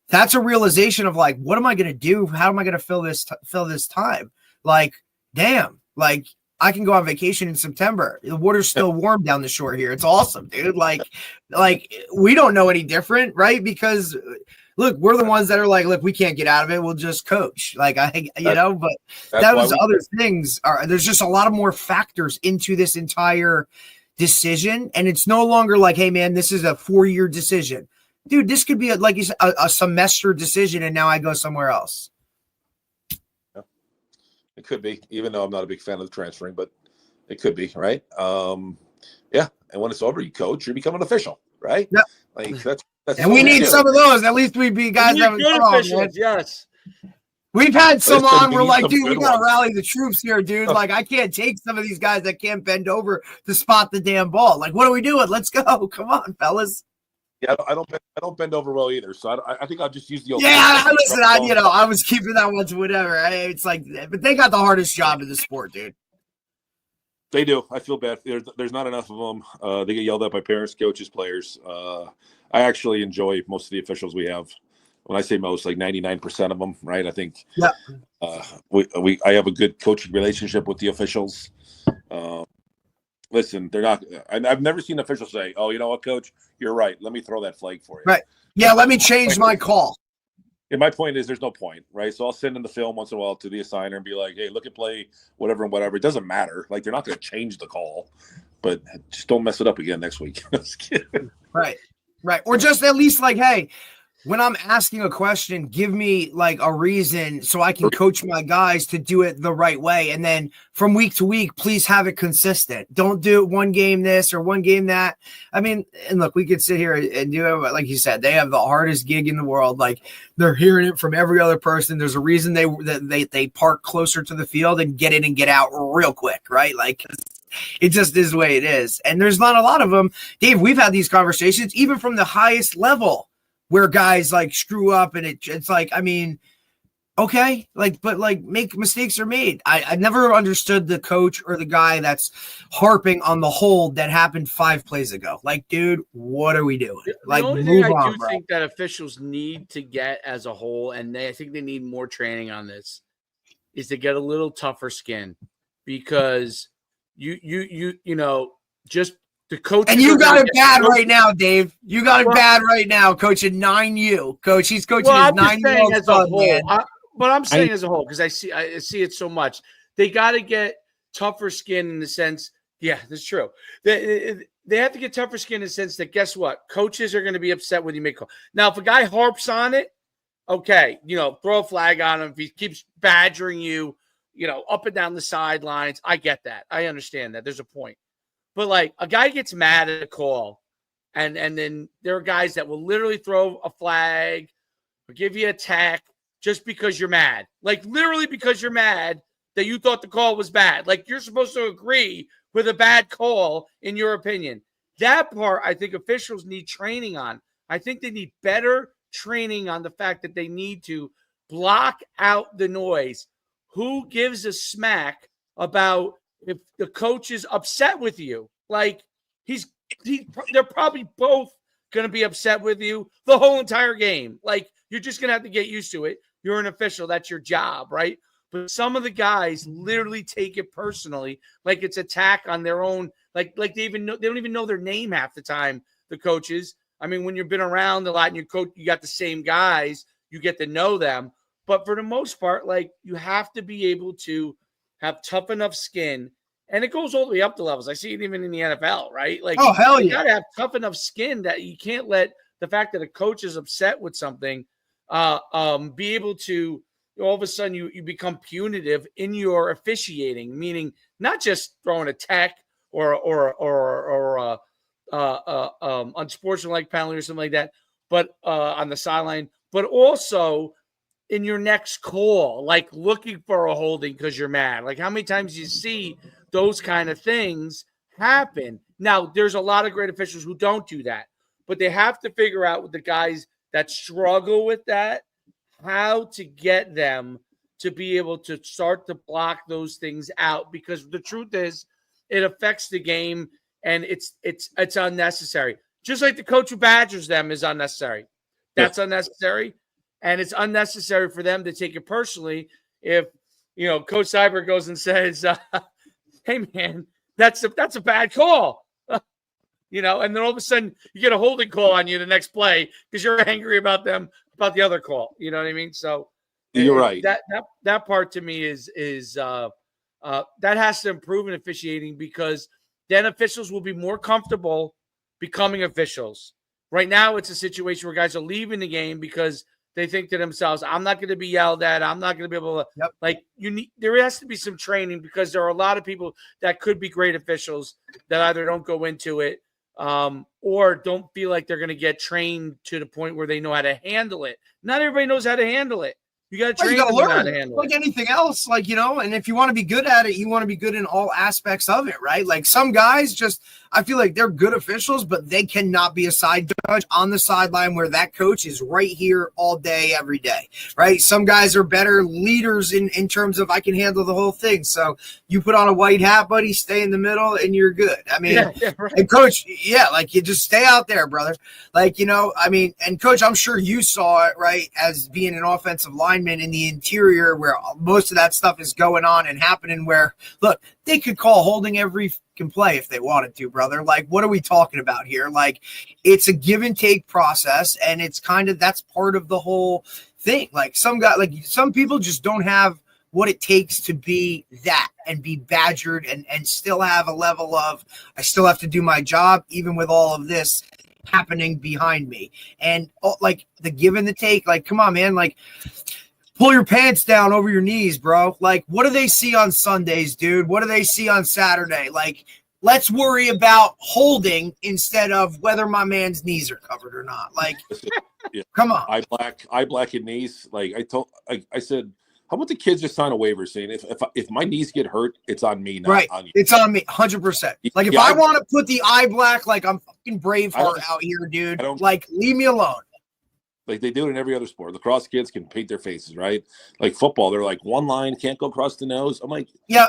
that's a realization of like, what am I going to do? How am I going to fill this time? Like, damn, like, I can go on vacation in September. The water's still warm down the shore here. It's awesome, dude. Like we don't know any different, right? Because look, we're the ones that are like, look, we can't get out of it. We'll just coach. Like, but those other things are, there's just a lot of more factors into this entire decision. And it's no longer like, hey man, this is a 4-year decision. Dude, this could be like you said, a semester decision. And now I go somewhere else. It could be, even though I'm not a big fan of the transferring, but it could be, right? Yeah. And when it's over, you coach, you become an official, right? Yep. Like that's and we need some of those. At least we'd be guys that would yes. We've had some on. We're like, dude, we gotta rally the troops here, dude. Like, I can't take some of these guys that can't bend over to spot the damn ball. Like, what are we doing? Let's go. Come on, fellas. Yeah, I don't bend over well either. So I think I'll just use the. Listen, I was keeping that one to whatever. It's like, but they got the hardest job in the sport, dude. They do. I feel bad. There's not enough of them. They get yelled at by parents, coaches, players. I actually enjoy most of the officials we have. When I say most, like 99% of them, right? I think. Yeah. I have a good coaching relationship with the officials. Listen, they're not. I've never seen officials say, "Oh, you know what, coach, you're right. Let me throw that flag for you." Right. Yeah. Let me change my call. And my point is, there's no point, right? So I'll send in the film once in a while to the assigner and be like, "Hey, look at play, whatever and whatever." It doesn't matter. Like, they're not going to change the call, but just don't mess it up again next week. Right. Or just at least like, hey, when I'm asking a question, give me like a reason so I can coach my guys to do it the right way. And then from week to week, please have it consistent. Don't do it one game this or one game that. I mean, and look, we could sit here and do it. But like you said, they have the hardest gig in the world. Like, they're hearing it from every other person. There's a reason they park closer to the field and get in and get out real quick, right? Like, it just is the way it is. And there's not a lot of them. Dave, we've had these conversations even from the highest level, where guys like screw up, and it's like, I mean, okay, like, but like, make mistakes are made. I never understood the coach or the guy that's harping on the hold that happened 5 plays ago. Like, dude, what are we doing? Like, the only move thing I on, do bro. think that officials need to get as a whole, and I think they need more training on this, is to get a little tougher skin, because you know, just the coach. And you got it bad right now, Dave. You got it bad right now, coaching 9U. Coach, he's coaching his 9-year-old son, man. But I'm saying as a whole, because I see it so much. They got to get tougher skin in the sense, yeah, that's true. They have to get tougher skin in the sense that, guess what? Coaches are going to be upset when you make a call. Now, if a guy harps on it, okay, you know, throw a flag on him. If he keeps badgering you, you know, up and down the sidelines, I get that. I understand that. There's a point. But like, a guy gets mad at a call, and then there are guys that will literally throw a flag or give you a tack just because you're mad. Like, literally because you're mad that you thought the call was bad. Like, you're supposed to agree with a bad call, in your opinion. That part, I think officials need training on. I think they need better training on the fact that they need to block out the noise. Who gives a smack about if the coach is upset with you? Like, they're probably both going to be upset with you the whole entire game. Like, you're just going to have to get used to it. You're an official. That's your job, right? But some of the guys literally take it personally, like it's attack on their own. Like they don't even know their name half the time. The coaches. I mean, when you've been around a lot and you got the same guys, you get to know them. But for the most part, like you have to be able to have tough enough skin, and it goes all the way up the levels. I see it even in the NFL, right? Like, oh hell you yeah, gotta have tough enough skin that you can't let the fact that a coach is upset with something be able to all of a sudden you become punitive in your officiating, meaning not just throwing a tech or unsportsmanlike penalty or something like that, but on the sideline, but also in your next call, like looking for a holding because you're mad. Like how many times you see those kind of things happen? Now, there's a lot of great officials who don't do that, but they have to figure out with the guys that struggle with that, how to get them to be able to start to block those things out, because the truth is it affects the game and it's unnecessary. Just like the coach who badgers them is unnecessary. That's unnecessary. And it's unnecessary for them to take it personally if, Coach Seubert goes and says, hey, man, that's a bad call. And then all of a sudden you get a holding call on you the next play because you're angry about the other call. You know what I mean? So you're right. That part to me is that has to improve in officiating, because then officials will be more comfortable becoming officials. Right now, it's a situation where guys are leaving the game because they think to themselves, I'm not going to be yelled at. I'm not going to be able to there has to be some training, because there are a lot of people that could be great officials that either don't go into it or don't feel like they're going to get trained to the point where they know how to handle it. Not everybody knows how to handle it. You got to train them learn how to handle like it. anything else, and if you want to be good at it, you want to be good in all aspects of it, right? Like some guys I feel like they're good officials, but they cannot be a side judge on the sideline where that coach is right here all day, every day, right? Some guys are better leaders in terms of I can handle the whole thing. So you put on a white hat, buddy, stay in the middle, and you're good. I mean, right. And coach, you just stay out there, brother. And coach, I'm sure you saw it, right, as being an offensive lineman in the interior where most of that stuff is going on and happening, where, look, they could call holding every can play if they wanted to, brother. Like, what are we talking about here? Like, it's a give and take process, and it's that's part of the whole thing. Like some people just don't have what it takes to be that and be badgered and still have a level of, I still have to do my job, even with all of this happening behind me. And like the give and the take, like, come on, man, like, pull your pants down over your knees, bro. Like, what do they see on Sundays, dude? What do they see on Saturday? Like, let's worry about holding instead of whether my man's knees are covered or not. Like, come on. Eye black and knees. Like I said, how about the kids just sign a waiver saying if my knees get hurt, it's on me, not on you. It's on me, 100%. Like, if I want to put the eye black, like I'm fucking Braveheart out here, dude. Like, leave me alone. Like they do it in every other sport. Lacrosse kids can paint their faces, right? Like football, they're like one line, can't go across the nose. I'm like, yeah.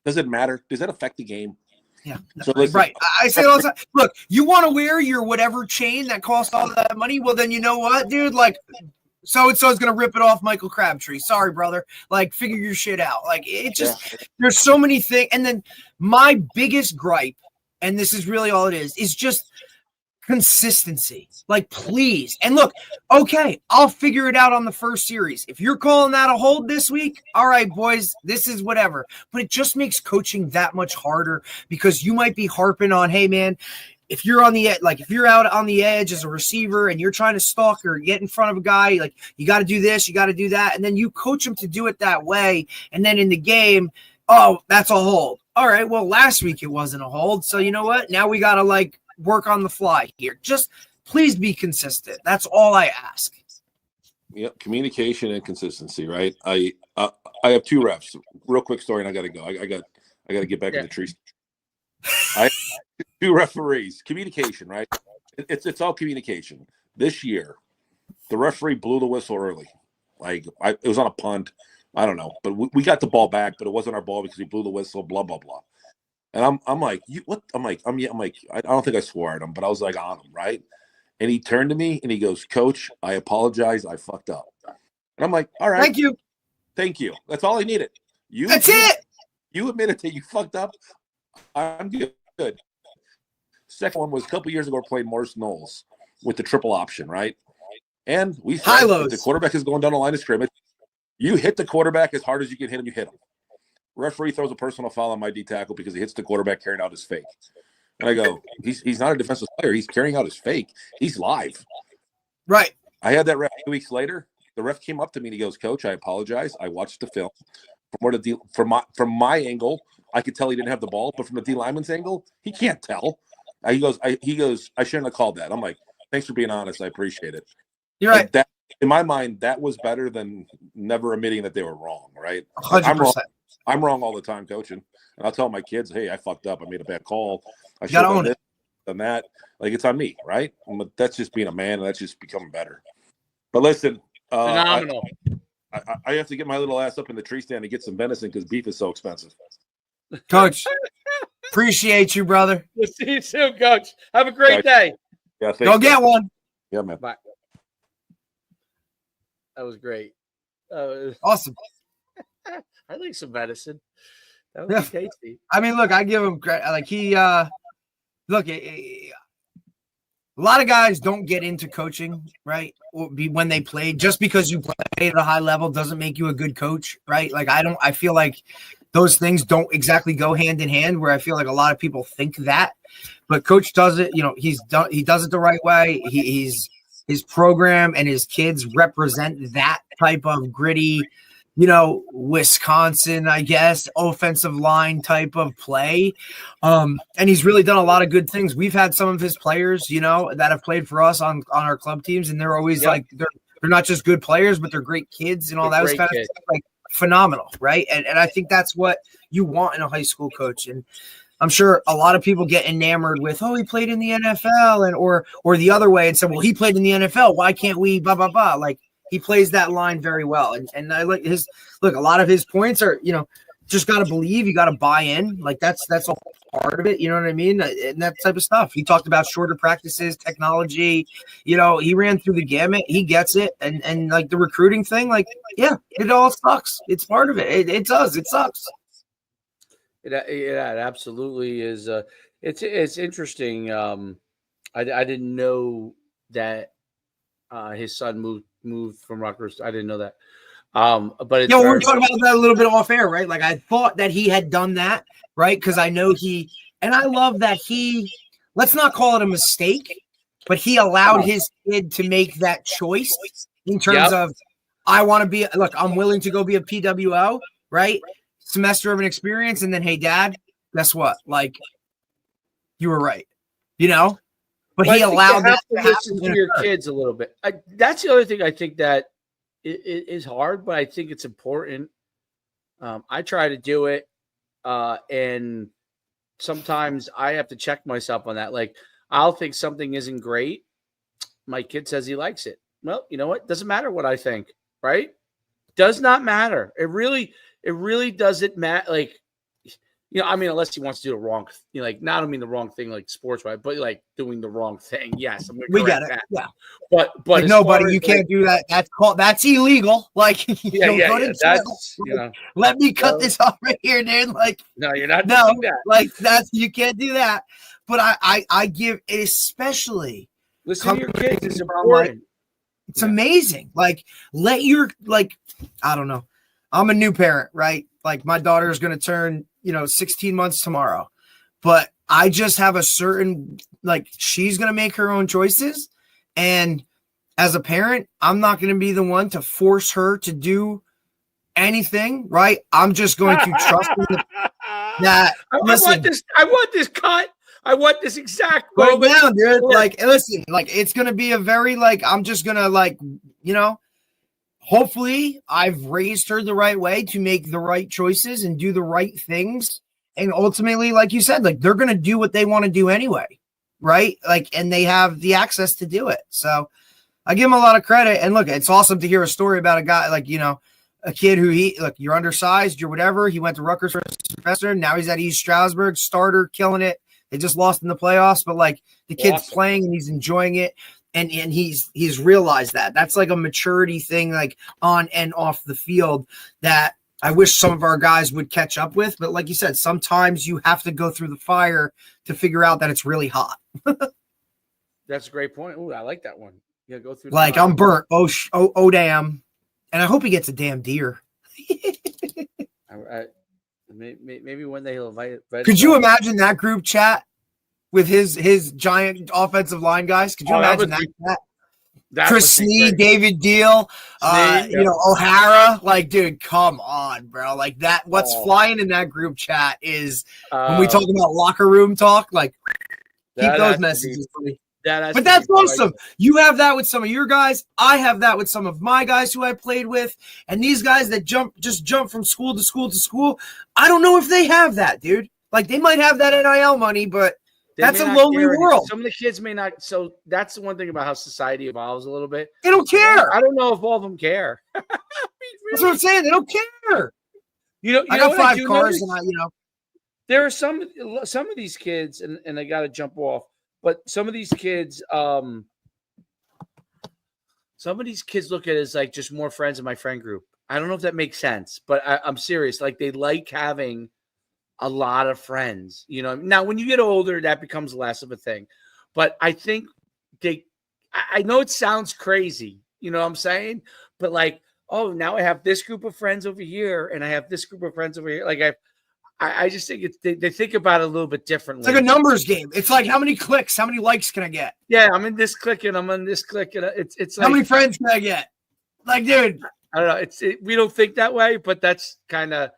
Does it matter? Does that affect the game? Yeah. No, so listen, right. I say it all the time. Look, you want to wear your whatever chain that costs all that money? Well, then you know what, dude? Like, so-and-so is going to rip it off Michael Crabtree. Sorry, brother. Like, figure your shit out. Like, it just, there's so many things. And then my biggest gripe, and this is really all it is just consistency. Like, please. And look, okay, I'll figure it out on the first series. If you're calling that a hold this week, all right, boys, this is whatever. But it just makes coaching that much harder, because you might be harping on, hey, man, if you're on the edge, like if you're out on the edge as a receiver and you're trying to stalk or get in front of a guy, like, you got to do this, you got to do that. And then you coach them to do it that way. And then in the game, oh, that's a hold. All right, well, last week it wasn't a hold. So you know what? Now we got to like work on the fly here. Just please be consistent. That's all I ask. Yep, communication and consistency, right? I have two refs. Real quick story, and I got to go. I got to get back in the trees. I have two referees. Communication, right? It's all communication. This year, the referee blew the whistle early. Like, it was on a punt. I don't know, but we got the ball back, but it wasn't our ball because he blew the whistle. Blah blah blah. And I'm like, you what? I'm like, I don't think I swore at him, but I was like on him, right? And he turned to me and he goes, "Coach, I apologize. I fucked up." And I'm like, "All right, thank you." Thank you. That's all I needed. That's it. You admitted that you fucked up. I'm good. Second one was a couple years ago. We played Morris Knowles with the triple option, right? And we said if the quarterback is going down the line of scrimmage, you hit the quarterback as hard as you can hit him. You hit him. Referee throws a personal foul on my D tackle because he hits the quarterback carrying out his fake. And I go, he's not a defensive player. He's carrying out his fake. He's live. Right. I had that ref 2 weeks later. The ref came up to me and he goes, "Coach, I apologize. I watched the film. From my angle, I could tell he didn't have the ball, but from the D lineman's angle, he can't tell." He goes, I shouldn't have called that. I'm like, "Thanks for being honest. I appreciate it." You're right. That, in my mind, that was better than never admitting that they were wrong, right? 100%. I'm wrong all the time, coaching. And I'll tell my kids, "Hey, I fucked up. I made a bad call. I should have have done this, done that." Like, it's on me, right? But that's just being a man, and that's just becoming better. But listen, phenomenal. I have to get my little ass up in the tree stand and get some venison because beef is so expensive. Coach, appreciate you, brother. We'll see you soon, Coach. Have a great day. Yeah, go get one. Yeah, man. Bye. That was great. Awesome. I like some venison. That was tasty. I mean, look, I give him credit. Like look, a lot of guys don't get into coaching, right? When they play, just because you play at a high level doesn't make you a good coach, right? Like I feel like those things don't exactly go hand in hand, where I feel like a lot of people think that, but Coach does it, he does it the right way. His program and his kids represent that type of gritty, Wisconsin, I guess, offensive line type of play. And he's really done a lot of good things. We've had some of his players, that have played for us on our club teams, and they're always like, they're not just good players, but they're great kids and all that kind of stuff. Like, phenomenal, right? And I think that's what you want in a high school coach. And I'm sure a lot of people get enamored with, oh, he played in the NFL, and or the other way and said, well, he played in the NFL. Why can't we blah, blah, blah? Like, he plays that line very well. And I like a lot of his points are, just got to believe, you got to buy in. Like that's all part of it. You know what I mean? And that type of stuff. He talked about shorter practices, technology, he ran through the gamut. He gets it. And like the recruiting thing, like, yeah, it all sucks. It's part of it. It does. It sucks. It absolutely is. It's interesting. I didn't know that his son moved from Rutgers. I didn't know that. But we were talking about that a little bit off air, right? Like, I thought that he had done that, right? Because I know and I love that let's not call it a mistake, but he allowed his kid to make that choice in terms of, I want to be, look, I'm willing to go be a PWO, right? Semester of an experience, and then, hey, Dad, guess what? Like, you were right, But he allowed that to listen to your kids a little bit. That's the other thing I think that it is hard, but I think it's important. I try to do it, and sometimes I have to check myself on that. Like, I'll think something isn't great. My kid says he likes it. Well, you know what? Doesn't matter what I think, right? Does not matter. It really doesn't matter. Like, I mean, unless he wants to do the wrong, not, I don't mean the wrong thing, like sports, right? But like doing the wrong thing. Yes, we get it. That. Yeah, but like, no, buddy, you can't do that. That's illegal. Like, that's let me cut this off right here, dude. Like, no, you're not. No, doing that. Like you can't do that. But I give it, especially listen to your kids. It's important. It's amazing. Like, I don't know. I'm a new parent, right? Like, my daughter is going to turn, 16 months tomorrow, but I just have a certain, she's going to make her own choices. And as a parent, I'm not going to be the one to force her to do anything, right? I'm just going to trust that. I want this cut. I want this exact moment. Right now, dude. Like, listen, it's going to be a very, I'm just going to, hopefully I've raised her the right way to make the right choices and do the right things. And ultimately, like you said, they're going to do what they want to do anyway. Right. And they have the access to do it. So I give him a lot of credit. And look, it's awesome to hear a story about a guy a kid who you're undersized, you're whatever. He went to Rutgers for a semester. Now he's at East Stroudsburg, starter, killing it. They just lost in the playoffs, but the kid's playing and he's enjoying it. And he's realized that. That's like a maturity thing, like on and off the field, that I wish some of our guys would catch up with. But like you said, sometimes you have to go through the fire to figure out that it's really hot. That's a great point. Ooh, I like that one. Yeah, go through. Like, I'm burnt. Oh, damn. And I hope he gets a damn deer. Maybe one day he'll invite. Could you imagine that group chat with his giant offensive line guys? Could you imagine that? Chris Snead, David Deal, O'Hara. Like, dude, come on, bro. Like that. What's flying in that group chat is when we talk about locker room talk. Like, keep those messages, buddy. But that's awesome. You have that with some of your guys. I have that with some of my guys who I played with. And these guys that jump from school to school to school, I don't know if they have that, dude. Like, they might have that NIL money, but that's a lonely world. Some of the kids may not. So that's the one thing about how society evolves a little bit. They don't care. I don't know if all of them care. Really? That's what I'm saying. They don't care. I got 5 cars, and there are some of these kids, and I got to jump off. But some of these kids look at it as like just more friends in my friend group. I don't know if that makes sense, but I'm serious. Like, they like having a lot of friends. Now when you get older, that becomes less of a thing. But I think I know it sounds crazy, you know what I'm saying? But like, oh, now I have this group of friends over here, and I have this group of friends over here. Like, I just think they think about it a little bit differently. It's like a numbers game. It's like, how many clicks, how many likes can I get? Yeah, I'm in this click and I'm on this click, and it's like, how many friends can I get? Like, dude, I don't know. We don't think that way, but that's kind of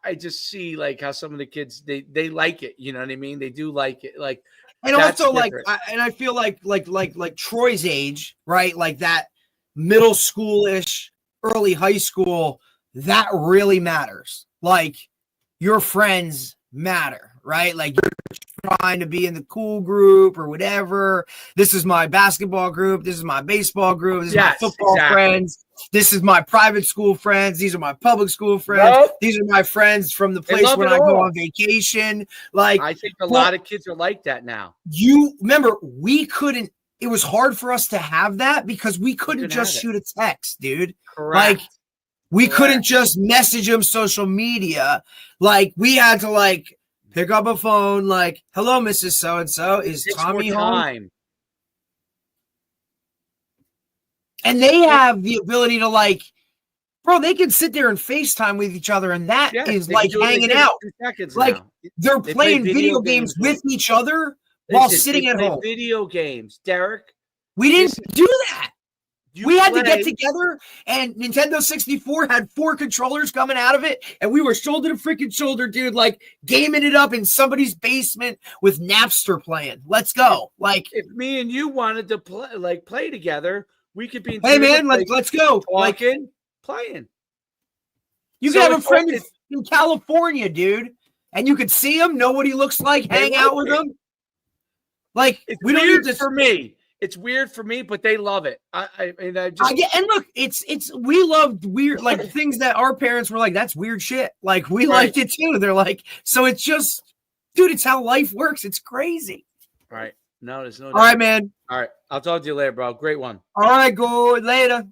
I just see like how some of the kids they like it. You know what I mean? They do like it. Like, and also different. I feel like Troy's age, right? Like that middle school-ish, early high school, that really matters. Like, your friends matter, right? Like, you're trying to be in the cool group or whatever. This is my basketball group. This is my baseball group. This is my football friends. This is my private school friends. These are my public school friends. Nope. These are my friends from the place when I go on vacation. Like, I think a lot of kids are like that now. You remember, it was hard for us to have that because we couldn't just shoot a text, dude. Correct. Like, we couldn't just message them social media. Like, we had to like pick up a phone, like, hello, Mrs. So-and-so, is Tommy home? And they have the ability to, like, bro, they can sit there and FaceTime with each other, and that is like hanging out. Like, they're playing video games with each other while sitting at home. Video games, Derek. We didn't do that. We had to get together, and Nintendo 64 had 4 controllers coming out of it, and we were shoulder to freaking shoulder, dude, like gaming it up in somebody's basement with Napster playing. Let's go. Like, if me and you wanted to play together, we could be. Hey man, let's go. Talking, playing. You could have a friend in California, dude, and you could see him, know what he looks like, hang out with him. Like, we don't need this for me. It's weird for me, but they love it. And look, we loved weird, like, things that our parents were like, that's weird shit. Like, we liked it too. They're like, so it's just, dude, it's how life works. It's crazy. Right. No, there's no. All right, man. All right. I'll talk to you later, bro. Great one. All right. Go later.